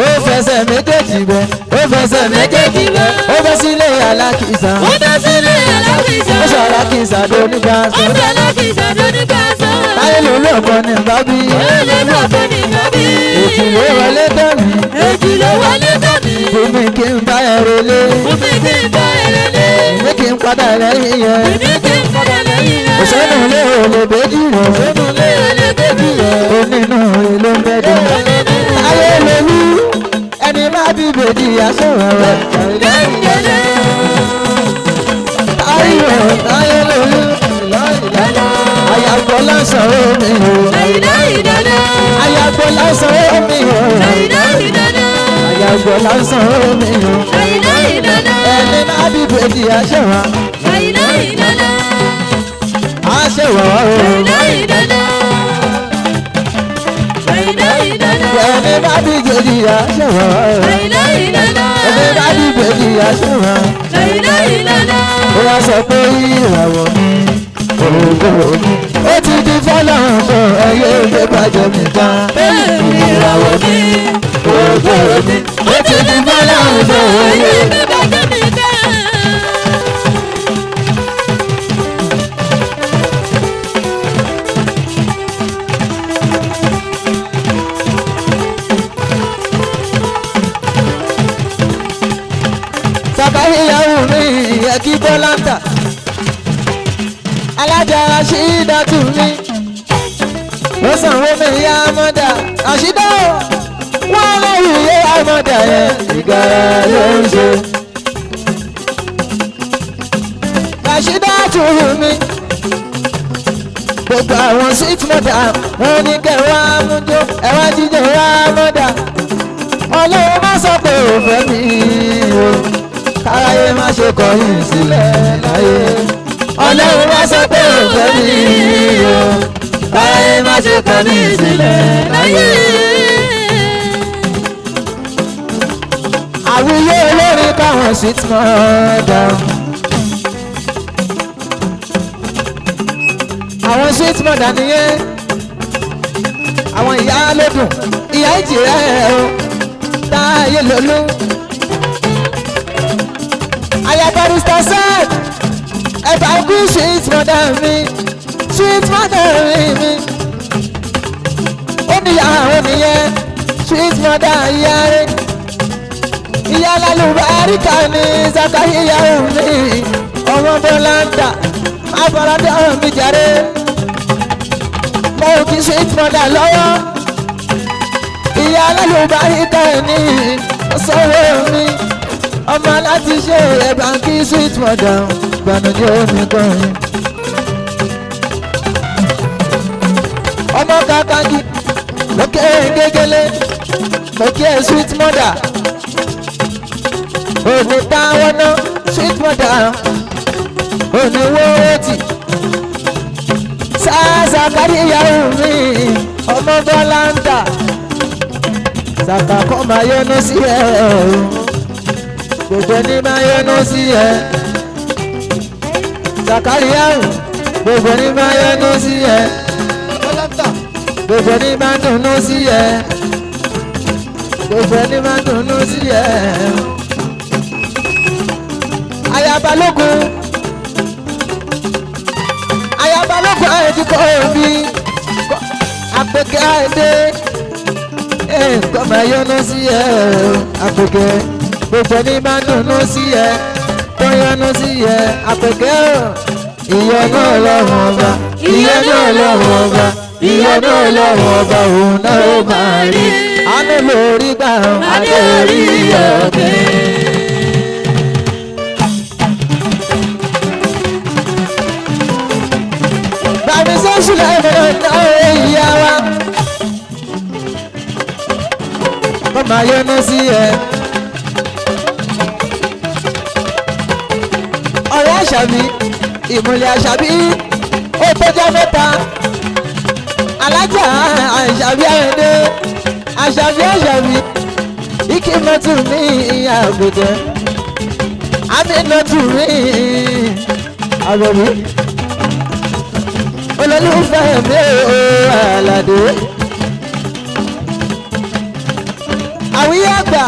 Ó fẹsẹ̀ méjèèjì bẹ́. Ó fẹsẹ̀ méjèèjì bẹ́. Ó bẹ́ sílé alákìsà. Ó bẹ́ sílé alákìsà. Ó ṣe alákìsà lónígbà sọ. Ó ṣe alákìsà lónígbà sọ. Táyé ló lọ́gbọ́n ní bábí. Táyé ló lọ́gbọ́n ní bábí. Èjì ló wọlé tán mi. Èjì ló wọlé tán mi. Bùnmi kí n bá ẹrẹ lé. Bùnmi kí n bá ẹrẹ lé. Bùnmi kí n padà lẹ́yìn yẹn. Bùnmi kí n padà lẹ́yìn yẹn. Òṣèlú lé olè bèjì rẹ̀. Òṣèlú lé olè bèjì rẹ̀. Onínú èlò ń bẹ́ dùn. Táyé lè wú. Ẹni máa bí bèjì aṣọ́ra rẹ̀. Dẹ́ngẹ̀lẹ́. Táyé lè wú. Àyàgbọ́ lásán omi o. Àyàgbọ́ lásán omi o. Àyàgbọ́ lásán omi o. Ẹni máa bí bèjì aṣọ́ra. Aṣẹ́wà o. Ẹni máa bí bèjì aṣọ́ra. Ẹni máa bí bèjì aṣọ́ra. Ó wá sọ pé ìràwọ̀ mi. Ó ti di fọ́lọ́run fún ẹyẹ ìgbé bàjẹ́ mi kan. Ìràwọ̀ mi, ògo mi. Ó ti di fọ́lọ́run fún ẹyẹ ìgbé bàjẹ́ mi kan. Sàkáríyàwó mi yẹ kí Bọ́lá ń tà. Alájà Rashida tù mí. Ó sanwó mi yá mọ́dà. Rashida wọ́n lẹ́yìn yé àmọ́dà yẹn. Ìgàrà ló ń ṣe. Rashida tù mí. Gbogbo àwọn sweet mọ́dà wọ́n ní kẹwàá mújó. Ẹ̀wá jíjẹ wá mọ́dà. Ọlọ́run má sọ pé ò fẹ́ mi o. Káráyé má ṣe kọ̀yìn sílẹ̀ láyé. Ọlọ́run má sọ pé ò fẹ́ mi o. Káráyé má ṣe kọ̀yìn sílẹ̀ láyé. Àwùyé olórin káwọn sweet mother. Àwọn sweet mother nìyẹn. Àwọn ìyá lódùn. Ìyá ìjìrẹ́ o. Táyé lolú. Aya Barrister Saad. Ẹ̀fà kú sweet mother mi. Sweet mother mi. Ó níyàwó nìyẹn. Sweet mother ìyá rẹ̀. Ìyá lálùbáríkà ní Zakariya mi. Ọmọ Bọ́lá ń tà. Má bọ́lá dé ọ̀rọ̀ mi jàre. Mo kì í sweet mother lọ́wọ́. Ìyá lálùbáríkà ní sọ́wọ́ mi. Ọmọ láti ṣe ẹ̀bà kí sweet mother gbanújẹ́ omi kọrin. Ọmọ kàkàkì lókè gégélé lókè sweet mother. òní táwọn náà sweet mother òní wọ́ọ̀tì sàkàrí ìyàwó mi ọmọ bọ́lá ń tà sàkà kọ́ máa yọnu sí ẹ gbogbo ní máa yọnu sí ẹ sàkàrí ìyàwó gbogbo ní máa yọnu sí ẹ gbogbo ní máa dùnnú sí ẹ gbogbo ní máa dùnnú sí ẹ. Ayabalógun Ayabalógun àìdíkọ̀ òbí àpèkẹ́ àìdé nǹkan máa yọnu sí ẹ àpèkẹ́ gbogbo ní máa dùnnú sí ẹ tó yọnu sí ẹ àpèkẹ́ ìyọnu ọlọ́run ọba ìyọnu ọlọ́run ọba ìyọnu ọlọ́run ọba òun náà ó máa rí àánú lórí gbà àánú lórí ọ̀kẹ́. Bàbá sọ́sùlẹ̀ náà ìyá wa kọ́ máa yọnu sí ẹ. Ọ̀rẹ́ Àṣàbí ìmùlẹ̀ Àṣàbí ó tọ́jọ́ mẹ́ta alájà Àṣàbí Àyìndé Àṣàbí Ikimatu mi àgùdẹ Aminatu mi àgọ̀bí olólùfẹ́ mi ò Àlàdé àwíyé àgbà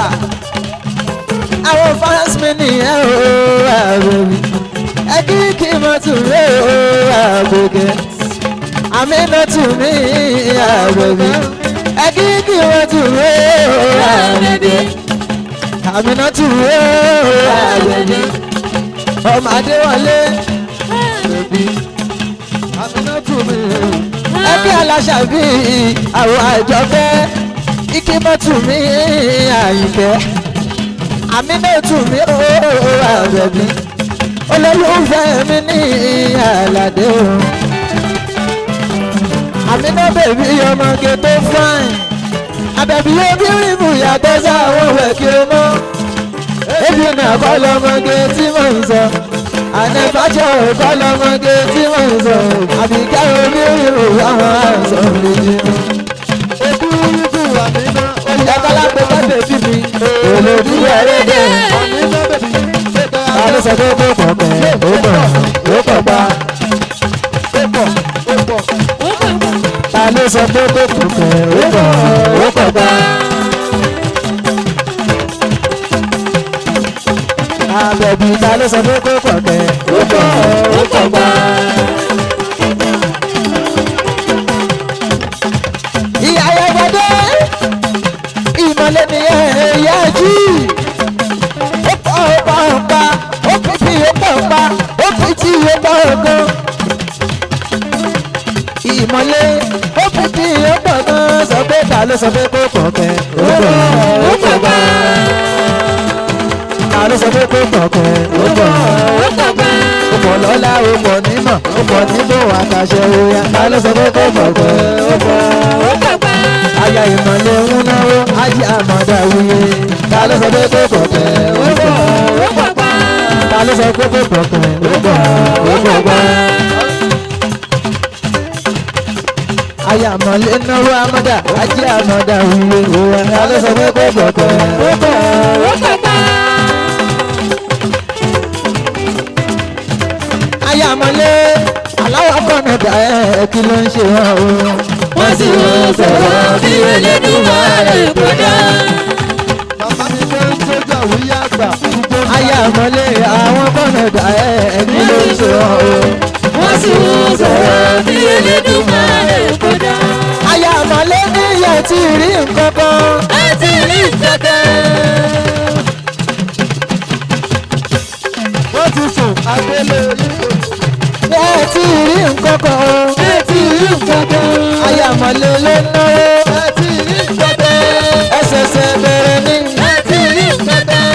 àwọn fans mi nìyẹn ò àgọ̀bí Ikimatu mi ò àgùdẹ Aminatu mi àgọ̀bí Ikimatu mi ò àgùdẹ Aminatu mi ò àgọ̀bí ọmọ Adéwọlé Aminatu mi ẹbí Aláṣàbí àwọn àjọfẹ́ Ikimatu mi Àyìnkẹ́ Aminatu mi ò àgọ̀bí olólùfẹ́ mi ní Àlàdé o. Àmínà bèbí ọmọge tó fáìn àbẹ̀bí obìnrin mú yàtọ̀ sáwọn òwe kí o mọ́ ebi náà kọ́ lọ́mọge tí mò ń sọ ànẹ́fàjọ́ kọ́ lọ́mọge tí mò ń sọ àbíkẹ́ obìnrin mú àwọn àìsàn méjì. Obìnrin kù Àmínà ìyàkọ́lá pé bá bèbí mi olórí ẹ̀rẹ́dẹ̀ Àmínà bèbí àlọ́ sọ pé ó pọ̀ pẹ́ ó pọ̀ pa. Ta ló sọ pé kò kò kẹ̀ ó pọ̀ pa. Àbẹ̀bí ta ló sọ pé kò kọ̀ kẹ̀ ó pọ̀ pa. Ìyá ayẹyẹdẹ ìmọ̀lẹ́ nìyẹn ìyá jí. Ó pọ̀ pa ó pìpì ó pọ̀ pa ó pìtì ó pọ̀ gan. Ìmọ̀lẹ́ ó pìpì ó pọ̀ gan sọ pé ta ló sọ pé kò pọ̀ kẹ̀ ó pọ̀ pa. Ta ló sọ pé kò pọ̀ kẹ̀ ó pọ̀ pa. Ó pọ̀ lọ́lá ó pọ̀ nímọ̀ ó pọ̀ níbò àtàṣe òyà ta ló sọ pé kò pọ̀ kẹ̀ ó pọ̀ pa. Aya ìmọ̀lẹ́ ń náwó ajé àmọ̀dá wuyè ta ló sọ pé kò pọ̀ kẹ̀ ó pọ̀ pa. Ta ló sọ pé kò pọ̀ kẹ̀ ó pọ̀ pa. Aya ìmọ̀lẹ́ náwó àmọ̀dá ajé àmọ̀dá wuyè òyà ta ló sọ pé kò pọ̀ kẹ̀ ó pọ̀ pa. Aya ìmọ̀lẹ́ aláwọ̀ kọ́nà dà ẹ́ kí ló ń ṣe wọ́n o. Wọ́n sì wọ́n sọ̀rọ̀ bí Elédùmarè kọjá. Bàbá mi fẹ́ ń sójà wíyá àgbà. Aya ìmọ̀lẹ́ àwọn kọ́nà dà ẹ́ kí ló ń ṣe wọ́n o. Wọ́n sì wọ́n sọ̀rọ̀ bí Elédùmarè kọjá. Aya ìmọ̀lẹ́ ní ìyá tí rí nǹkan kan. Ẹ ti rí kankan. Wọ́n ti sùn abẹ́lé yìí. Ẹ ti rí nǹkan kan. Ẹ ti rí kankan. Aya ìmọ̀lẹ́ ló náwó. Ẹ ti rí kankan. Ẹsẹ̀sẹ̀ bẹ̀rẹ̀ ní. Ẹ ti rí kankan.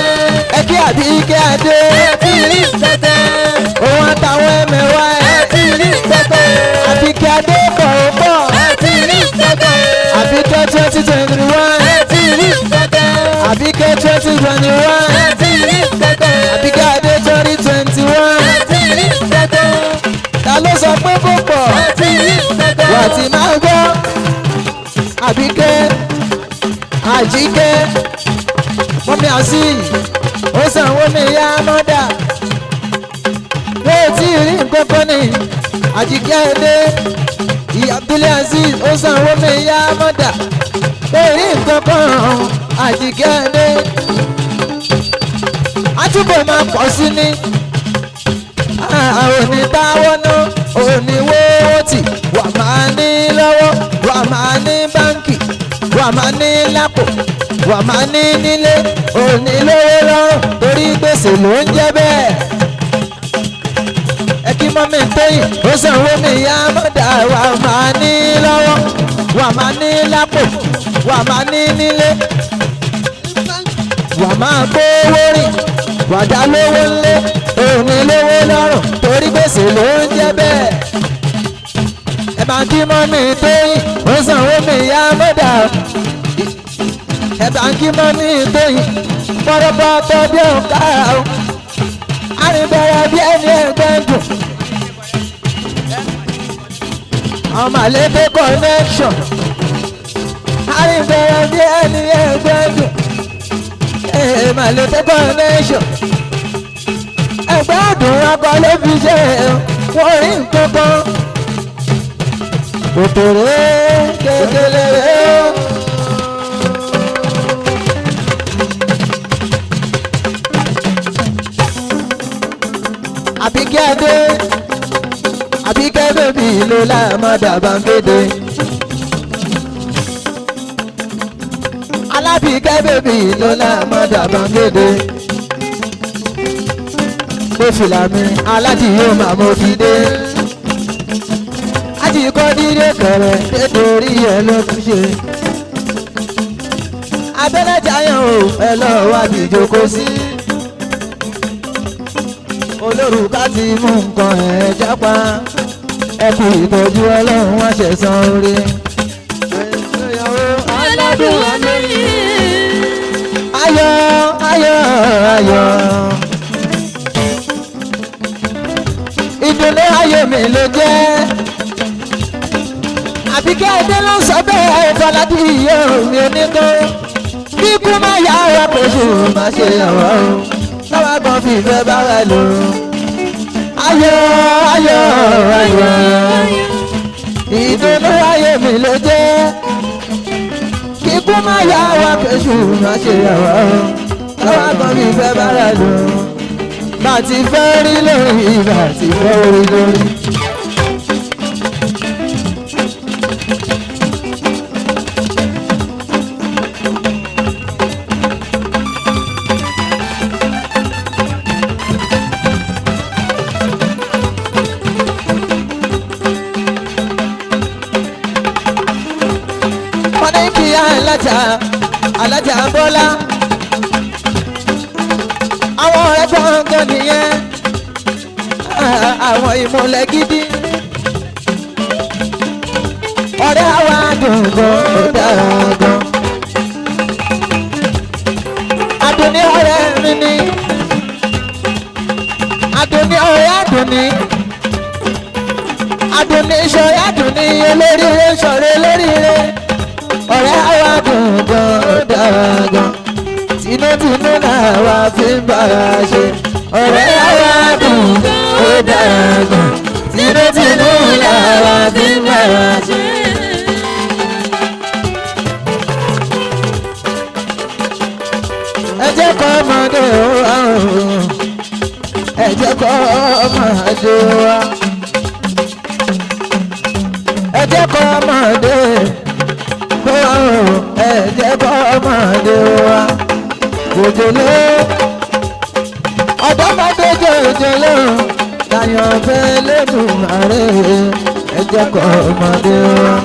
Ẹ kí àbí kí adé. Ẹ ti rí kankan. Òun àtàwọn ẹ̀mẹ̀wá Ẹ ẹ̀. ti rí kankan. Àbí kí adé kọ̀ ó pọ̀. Ẹ ti rí kankan. Àbí kẹ́ 2021. Ẹ ti rí kankan. Àbí kẹ́ 2021. Ẹ ti rí kankan. mi àṣì ó sanwó mi yá mọ́dà wọ́n ti rí nǹkan kan ní àjíkẹ́ ẹdẹ ìyá Abdul Aziz ó sanwó mi yá mọ́dà wọ́n rí nǹkan kan àjíkẹ́ ẹdẹ àtúbọ̀ máa pọ̀ sí ní òní táwọ́ náà òní wọ́ọ̀tì wà máa ní lọ́wọ́ wà máa ní báńkì wà máa ní lápò wà máa ní nílé òní lówó lọ́rùn torí gbèsè ló ń jẹ́ bẹ́ẹ̀. ẹ kí mọ́mí tóyìn ó sanwó mi yá mọ́dà wà máa ní lọ́wọ́ wà máa ní lápò wà máa ní nílé wà máa gbówó rìn wàdà lówó ńlé òní lówó lọ́rùn torí gbèsè ló ń jẹ́ bẹ́ẹ̀. ẹ bá kí mọ́mí tóyìn ó sanwó mi yá mọ́dà ẹ bá kí mọ́mí tóyìn pọ́rọ́pọ́tọ́ bí ọ̀ká o àrìnbẹ̀rẹ̀ bí ẹni ẹgbẹ́ dùn ọmọ àlejò connection àrìnbẹ̀rẹ̀ bí ẹni ẹgbẹ́ dùn àlejò connection ẹgbẹ́ dùn ọkọ ló fi ṣe wọ́n rí nǹkan kan òtòrè kékeré Àbíkẹ́ adé Àbíkẹ́ bèbí ló láàmọ́dà bàǹgédé Alábíkẹ́ bèbí ló láàmọ́dà bàǹgédé mo fìlà mi aládì yóò máa mo fi dé àjìkọ́ dídé kẹrẹ nítorí ẹ ló fi ṣe abẹ́lẹ́ jayàn o ẹ lọ́ọ́ wá bí ìjókòó sí olórúkà ti mú nǹkan ẹ̀ jápa ẹ kú ìtọ́jú ọlọ́run wá ṣẹ̀san oore. ọlọ́dún olórí. ayọ̀ ayọ̀ ayọ̀ ìdùnnú ayọ̀ mi ló jẹ́ Àbíkẹ́ adé ló sọ bẹ́ẹ̀ Fọládì ìyá mi oníkan kíkú má yà wá kóṣù má ṣe yàwá o káwá kan fi ìfẹ́ bára lò ayọ̀ ayọ̀ ayọ̀ ìdùnnú ayọ̀ mi ló jẹ́ kíkú má yà wá kóṣù má ṣe yàwá o káwá kan fi ìfẹ́ bára lò bá ti fẹ́ rí lórí bá ti fẹ́ rí lórí. Alájà Bọ́lá àwọn ọ̀rẹ́ gbọ̀ngàn nìyẹn àwọn ìmọ̀lẹ̀ gidi ọ̀rẹ́ àwa dùn gan ó dára gan Àdùnní ọ̀rẹ́ mi ni Àdùnní ọ̀rẹ́ Àdùnní Àdùnní ìṣọ̀rẹ́ Àdùnní olóríire ìṣọ̀rẹ́ olóríire ọ̀rẹ́ àwa dùn gan ó dára gan tinútinú làwa fi ń bára ṣe ọ̀rẹ́ àwa dùn gan ó dára gan tinútinú làwa fi ń bára ṣe. ẹ jẹ́ kọ́ ọmọdé wa ẹ jẹ́ kọ́ ọmọdé wa ẹ jẹ́ kọ́ ọmọdé ẹ jẹ́ kọ́ ọmọdé wa jòjòló ọ̀dọ́mọdé jòjòló láyọ̀ fẹ́ lẹ́nu àárẹ̀ ẹ jẹ́ kọ́ ọmọdé wa.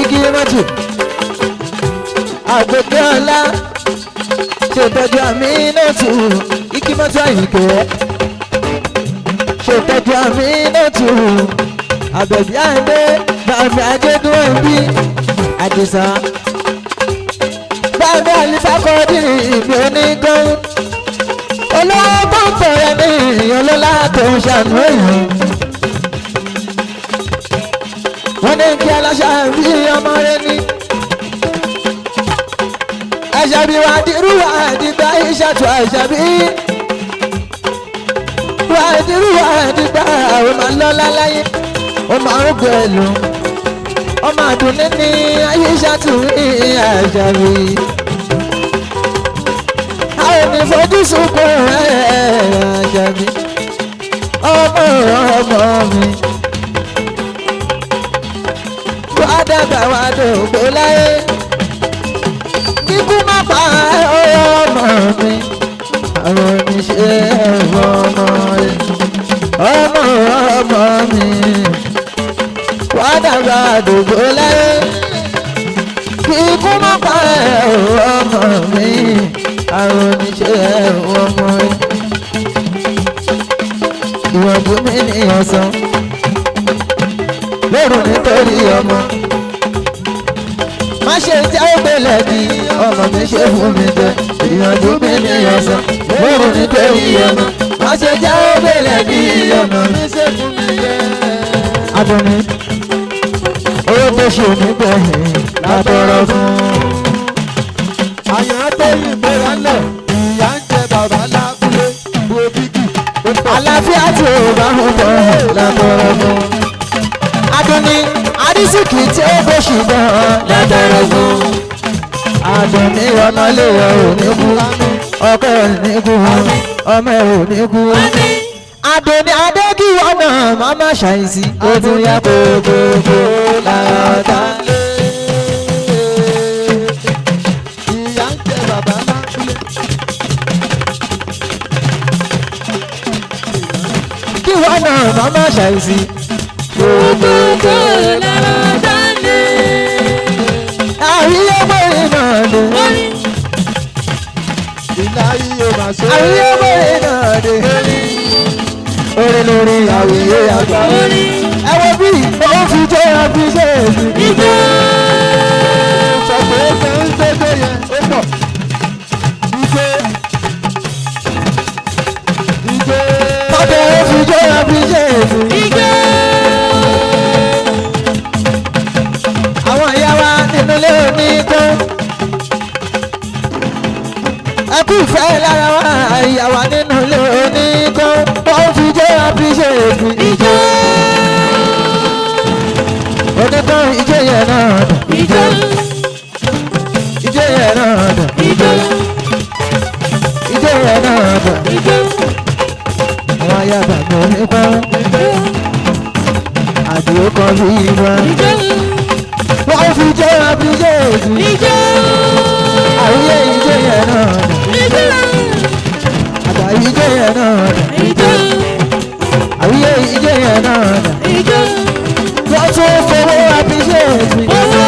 igi mọ́tò àgbẹ̀dẹ ọ̀la ṣètọ́jú àmì náà tù igi mọ́tò àyíkẹ́ ṣètọ́jú àmì náà tù àbẹ̀bí àndé bàbá àjẹdún ẹ̀bí àdìsá bàbá àlìfákọ́dì ìbí onígan olówó tó ń tọrẹ ní ọlọ́lá tó ń ṣàánú èèyàn wọ́n ní kí aláṣà bí ọmọ rẹ ní. Àṣàbí wà dìrú wà dìgbà ìṣàtú àṣàbí. Wà dìrú wà dìgbà àwọn máa lọ́lá láyé. Ó máa ń gbẹ lò. Ọmọ àdùnní ní ayé ìṣàtú àṣàbí. Àwọn ò ní fojú sunkún àṣàbí. Ọmọ mi. Wà dàgbà wà dògbò láyé. Kíkú má pa ọmọ mi. Àwọn oníṣẹ́ ọmọ rẹ̀. Ọmọ mi. Wà dàgbà dògbò láyé. Kíkú má pa ọmọ mi. Àwọn oníṣẹ́ ọmọ rẹ̀. Ìwọ̀n bú mi ní ọ̀sán. Lóru nítorí ọmọ. Má ṣe jẹ́ ògbélẹ̀ bí ọmọ mi ṣe fún mi jẹ. Ìyànjú mi ní ọ̀sán. Lóru nítorí ọmọ. Má ṣe jẹ́ ògbélẹ̀ bí ọmọ mi ṣe fún mi jẹ. Adùnní, owó tó ṣe nígbẹ̀yìn látọrọ fún. Àyàn tó yìn gbéra lẹ̀, ìyá ń jẹ bàbá lábúlé, bu bíkì. Àlàáfíà tí ò bá ń bọ̀ látọrọ fún. Adùnní, àrísìkì tí ó bó ṣùgbọ́n látọrọ fún. Adùnní ọmọ lè wọ òní kú, ọkọ òní kú, ọmọ òní kú. Adùnní adékìwọ́ náà má má ṣàìsí, ó tún yá kókókó lára ọ̀tá. Ìyá ń jẹ bàbá lábúlé. Kíwọ́ náà má má ṣàìsí. Kókókó lára dálé. Àríyé mọ́rin náà dé. Ìlà yíyó máa ṣe. Àríyé mọ́rin náà dé. Orin lórí àwíyé àgbà. Ẹ wo bí ó fi jẹ́ àbíṣẹ́ẹ̀sì. Ijó. Sọ pé ó fẹ́ ń ṣẹ́gbẹ́ yẹn, ó pọ̀. Ìjẹ́. Ọ̀dọ̀ ó fi jẹ́ àbíṣẹ́ẹ̀sì. Ijó. Àwọn ìyá wa nínú ilé òní tán. Ẹ kú ìfẹ́ lára wa ìyá wa nínú ilé òní tán. Wọ́n fi jẹ́ àbíṣẹ́ẹ̀sì. Ijó. Onítàn ìjẹ́ yẹn náà dùn. Ijó. Ìjẹ́ yẹn náà dùn. Ijó. Ìjẹ́ yẹn náà dùn. Ijó. Àwọn ayé àgbàgbọ́ nípa àdìó kan bí ibà. Ijó. Wọ́n fi jẹ́ àbíṣẹ́ẹ̀sì. Ijó. Àríyé ìjẹ́ yẹn náà dùn. Ijó. Àgbà ìjẹ́ yẹn náà dùn. Ijó. Àríyé ìjẹ́ yẹn náà dùn. Ijó. Wọ́n tún fowó àbíṣẹ́ẹ̀sì. Owó.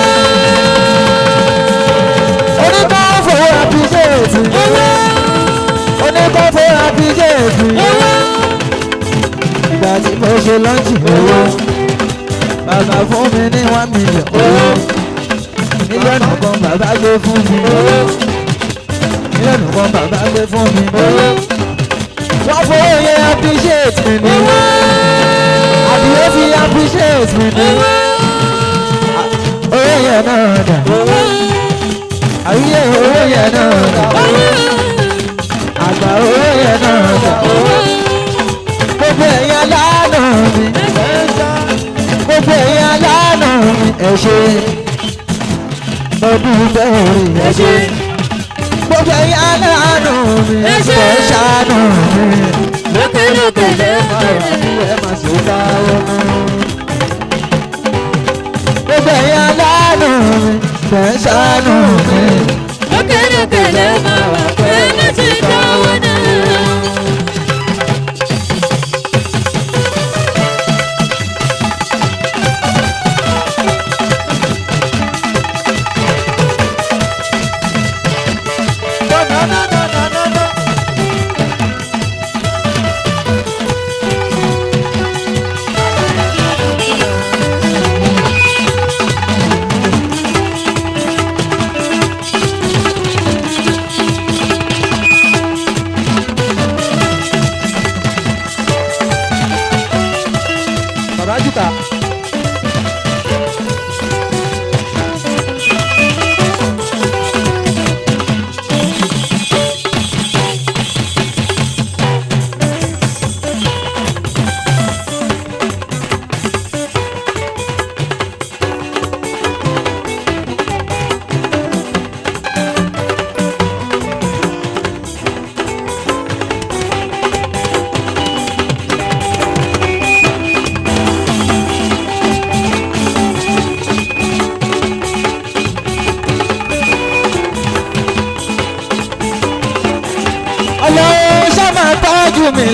Oníkọ́ fowó àbíṣẹ́ẹ̀sì. Owó. Oníkọ́ fowó àbíṣẹ́ẹ̀sì. Owó. Ìgbà tí mo ṣe lọ́ọ̀jì owó. Bàbá fún mi ní 1 million owó. Mílíọ̀nù kan bàbá gbé fún mi owó. Mílíọ̀nù kan bàbá gbé fún mi owó. Wọ́n fowó yẹn appreciate mi ni. Àdìyẹ fi appreciate mi ni. Owó yẹn náà dà. Àríyé owó yẹn náà dà. Àgbà owó yẹn náà dà. Gbogbo ẹ̀yin aláàánú mi. Gbogbo ẹ̀yin aláàánú mi. Ẹ ṣé. Mo dúpẹ́ orí ẹ ṣé. Gbogbo ẹ̀yin aláàánú mi. Ẹ ṣé. Ẹ ṣàánú mi. Lókèlókè lẹ́fẹ̀ẹ́. Ẹ má ṣe dáwọ́ mọ́. Gbogbo ẹ̀yin aláàánú mi. Ẹ ṣàánú mi. Lókèlókè lẹ́fẹ̀ẹ́. Pẹ̀lú ti dáwọ́ náà.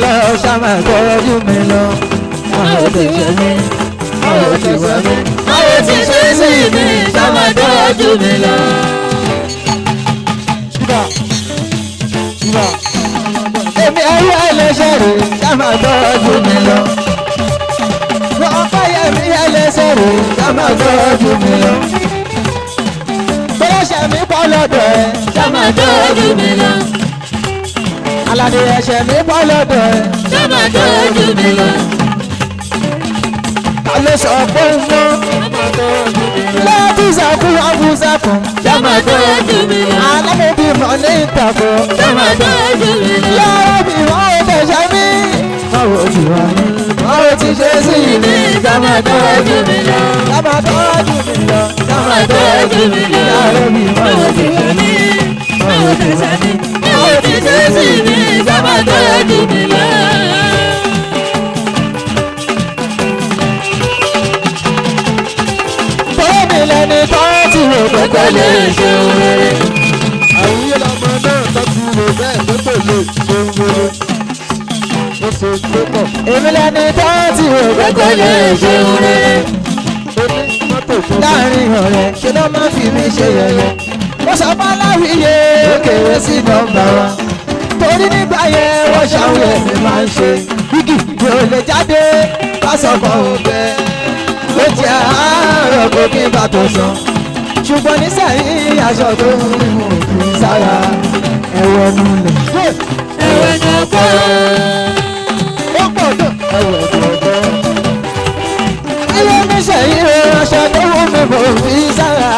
lọ ṣàmà tọ́jú mi lọ. Máwo ti ṣe mí, máwo ti wá mi, máwo ti ṣe sí mi, ṣàmà tọ́jú mi lọ. Èmi ẹrú ẹlẹ́ṣẹ̀ rè ṣàmà tọ́jú mi lọ. Ọ̀pá yẹmi ẹlẹ́ṣẹ̀ rè ṣàmà tọ́jú mi lọ. Bọ́lọ́ṣẹ̀ mi pọ̀ lọ́dọ̀ ẹ̀ Ṣàmà tọ́jú mi lọ. Aládé ẹ̀ṣẹ̀ mi pọ̀ lọ́dọ̀ ẹ̀. Ṣàmà tọ́jú mi lọ. Ta ló sọ pé ń mọ́? Lọ́dún sàkú ọ̀gùn sàkùn. Ṣàmà tọ́jú mi lọ. Alábòbí mọ̀ ní ìtàkùn. Ṣàmà tọ́jú mi lọ. Lọ́wọ́ mi wọ́n ò tẹ̀sẹ̀ mí. Báwo ti wà ní? Báwo ti ṣe sí mi? Ṣàmà tọ́jú mi lọ. Ṣàmà tọ́jú mi lọ. Ṣàmà tọ́jú mi lọ. Yàrá mi Báwo ti ṣe mí? Báwo ti ṣe mí? Báwo ti ṣe sí mi? Ṣàmà tọ́jú mi lọ. Bọ́ọ̀mì lẹni tó ti rò pé kò lè ṣe rere. Àwùyé lọmọ náà tọ́jú rò bẹ́ẹ̀ pé kò lè ṣe rere. Ó ṣe pé pọ̀. Èmi lẹni tó ti rò pé kò lè ṣe rere. Ó ní mọ́tò tó Láàrin ọ̀rẹ́ ṣe ló máa fi mí ṣe yẹ̀yẹ́. Mo sọ fún aláwìyé òkèèrè sí nọ́mbà wa. Torí nígbà yẹn wọ́n ṣàwùyẹ̀ mi máa ń ṣe. Bíkì mi ò lè jáde kásọ̀kọ̀ òbẹ́. Ó jẹ́ àárọ̀ kó kí n bá tó sàn. Ṣùgbọ́n nísàyí aṣọ tó ń rí mò ń fi sára. Ẹ̀wọ̀n nulẹ̀. Ẹ̀wẹ̀ náà pọ̀. ó pọ̀ tó. Ilé mi ṣèyí aṣọ tó ń rí mò ń fi sára.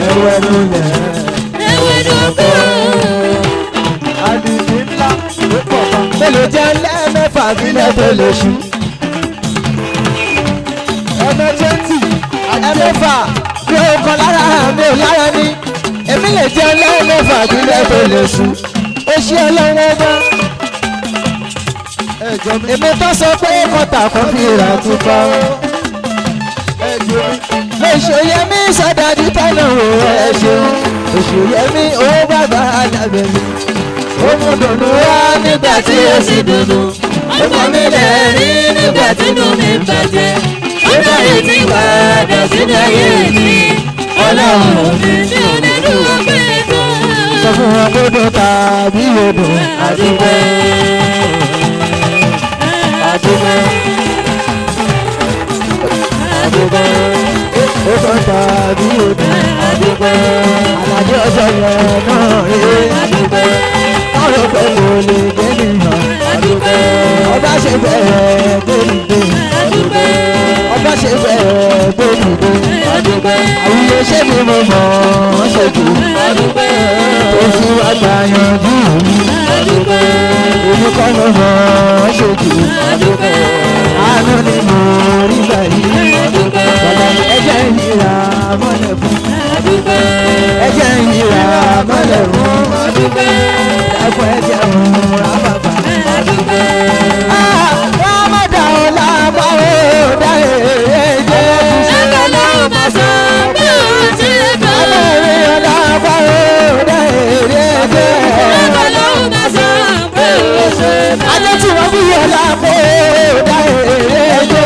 Ẹ̀wọ̀n nulẹ̀. Ẹ̀wẹ̀ náà pọ̀. Àdìdì ńlá ó pọ̀ kan. Mélòó jẹ́ lẹ́ẹ̀mẹ́fà bílẹ̀ tó lè ṣú. Ẹmẹ́jẹ́ntì Ẹ̀mẹ́fà bí o kan lára mi ò lára ní. Èmi lè jẹ́ lẹ́ẹ̀mẹ́fà bílẹ̀ tó lè ṣú. Ó ṣí ọlọ́wọ́ bá. ẹ̀jọ̀ mi. Èmi tó sọ pé kọ́tà kan fi rà tún bá. Ẹ̀jọ̀ mi. Òṣòyẹmí sọ̀dájú tọ́nà wò ẹ ṣeun. Òṣòyẹmí owó bàbá alábẹ̀ mi. Ó mú dùnú wá nígbà tí ó sì dùnú. Ọkọ mi lè rí nígbà tí inú mi ń bàjẹ́. Ó dárí tí padà sínú ayé mi. Ọlọ́run mi ní onídùúró pé Sọ fún wọn kó dùn tàbí odò. àdúgbò. Àdúgbò. Àdúgbò. Ó dùn tàbí odò. Àdúgbò. Àlàjì ọjọ́ yẹn náà rí. Àdúgbò. Ọ̀rọ̀ pé kò lè gbé nìyàn. Àdúgbò. Ọba ṣe bẹ̀rẹ̀ gbé nìgbé. Àdúgbò. Ọba ṣe bẹ̀rẹ̀ gbé nìgbé. Àdúgbò. Àwùyẹ ṣé mi mo mọ̀ ọ́n ṣe jù. Àdúgbò. Tó fi wá gbà yanjú mi. Àdúgbò. Èmi kọ́ ló mọ̀ ọ́n ṣe jù. Àdúgbò. Àánú ni mo rí gbà yìí. Àdúgbò. Bàbá mi ẹjẹ́ ìyíra mọ́lẹ̀ fún. Àdúgbò. Ẹjẹ́ ìyíra mọ́lẹ̀ fún. Àdúgbò. Ẹ̀fọ́ ẹjẹ́ òun rà bàbá. Àdúgbò. Wọ́n má dà ọ́ lápá ó dá èrè jẹ́. Ẹgbẹ́ ló máa sọ pé ó ti gbà. Abẹ́rẹ́ ọ̀làpá ó dá èrè jẹ́. Ẹgbẹ́ ló máa sọ pé ó ṣe gbà. Adé tí wọ́n bí ọ̀làpá ó dá èrè jẹ́.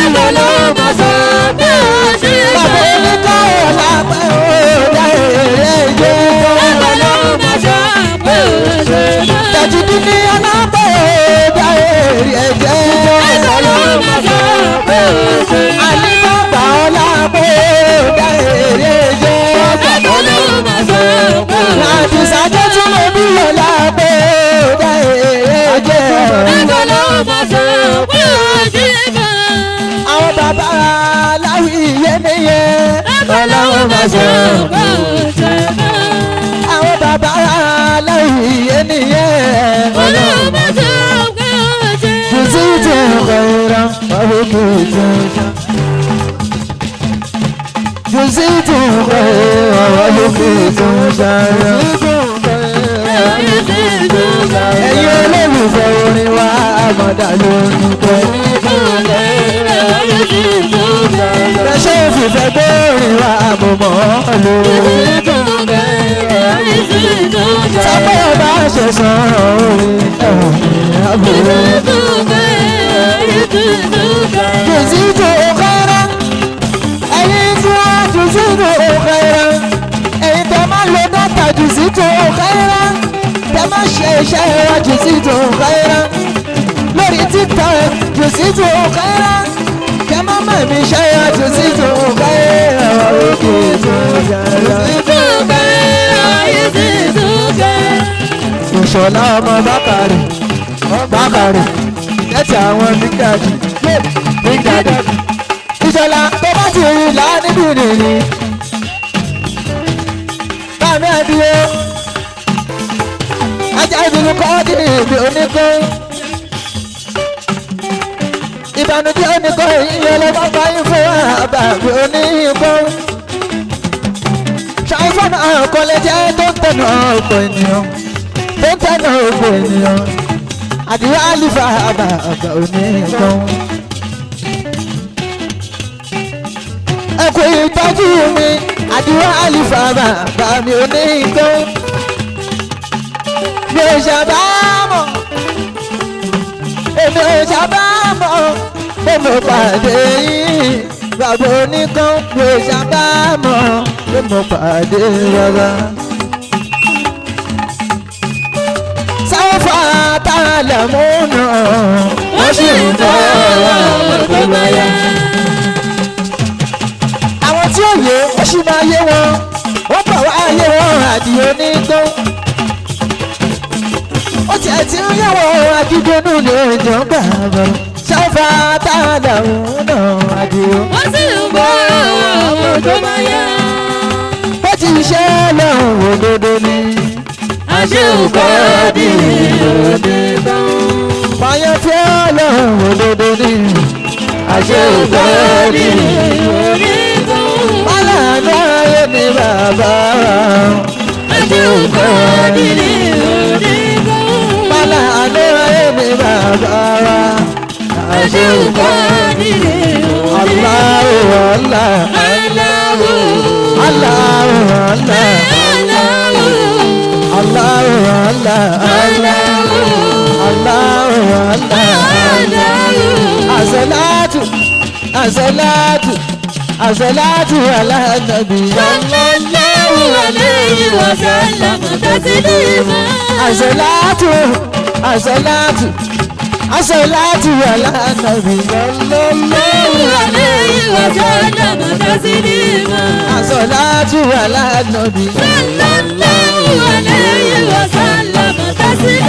Ẹgbẹ́ ló máa sọ pé ó ṣe gbà. Bàbá oníkọ́ ọ̀làpá ó dá èrè jẹ́. Ẹgbẹ́ ló máa sọ pé ó ṣe gbà. Tẹ̀júdú ní ọ̀làpá ó dá èrè jẹ́. Ẹgbẹ́ ló máa sọ pé ó ṣe gbà. Àlíbàbà ọ̀làpá ó dá èrè jẹ́. Ẹgbẹ́ ló máa sọ pé ó ṣe gbà. Àdìsájọ́ tí mo bí ọ̀làpá ó dá èrè jẹ́. Ẹgbẹ́ ló máa sọ pé ó ṣe gbà. Àwọn bàbá aláwìyé nìyẹn. Ẹgbẹ́ ló máa sọ pé ó ṣe gbà. Àwọn bàbá aláwìyé nìyẹn. Ọlọ́run máa sọ pé ó ṣe gbà. جزيت خيرا وبكيت جزيت خيرا وبكيت شرا ẹ̀yin olólùfẹ́ orin wa àmọ̀dá ló ń pẹ́. Bẹ́ṣẹ́ òfìfẹ́ gbé orin wa àmọ̀mọ́ lórí. sábẹ́ ọba ṣẹ̀sán orin àbúrò. jùsìtò òkèrè ẹ̀yin tí wọ́n jùsìtò òkèrè ẹ̀yin tẹ́ máa lo dọ́tà jùsìtò òkèrè tẹ́ máa ṣe iṣẹ́ wa jùsìtò òkèrè lórí TikTok jùsìtò òkèrè tẹ́ máa mọ̀ mí ṣe wa jùsìtò òkèrè òkè tó yára. ìṣọ̀lá ọmọ bákàrè ẹ̀tì àwọn big daddy ìṣọ̀lá tó bá ti rí là níbi nìyí bámi àdìyẹ ajá ìdúró kọ́ dínì ìbí oníkó ìbànújẹ́ oníkó ìyẹn ló bá bá yín fún àbàbí oníkó ṣàìfọ́nà àkọlẹ́jẹ́ tó ń tẹ̀nà ọ̀pọ̀ ènìyàn tó ń tẹ̀nà ọ̀pọ̀ ènìyàn àdìyẹ àlìfà àbàbà oníkó. ẹkùn ìtọ́jú mi àdìwọ́ àlìfà bàbá mi ò ní nǹkan mi ò ṣàbámọ̀ èmi ò ṣàbámọ̀ pé mo pàdé yín bàbá oníkan mi ò ṣàbámọ̀ pé mo pàdé bàbá. sáfà tààlà múnà wọ́n sì ń tọ́ ọ̀rọ̀ tó bá yá. tí ó yé ó sì máa yé wọn wọ́n bọ̀ wá yé wọn àdìyẹ onígbó ó tiẹ̀ tí ń yé wọn àdìgbónú lè jọ gbà bọ̀ ṣáfà tààdà òun náà àdìyẹ. wọ́n sì ń bọ̀ àwọn tó máa yá. bó ti ṣe lọ́hùn òdodo ni àṣẹ òkò bí onígbó. báyọ̀ tí ó lọ́hùn òdodo ni àṣẹ òkò bí onígbó. Aláàánú ayé ni bàbá wa. àṣẹ òkò bí onígbó. Aláàánú ayé ni bàbá wa. àṣẹ òkò bí onígbó. Allahu Allah. Allahu. Allahu Allah. Allahu. Allahu Allah. Allahu. Allahu Allah. Allahu. As-salatu, as-salatu, as-salatu ala nabi. Sallallahu alayhi wa sallam taslima. As-salatu, as-salatu, as-salatu ala nabi. Sallallahu alayhi wa sallam taslima. As-salatu ala nabi. Sallallahu alayhi wa sallam taslima.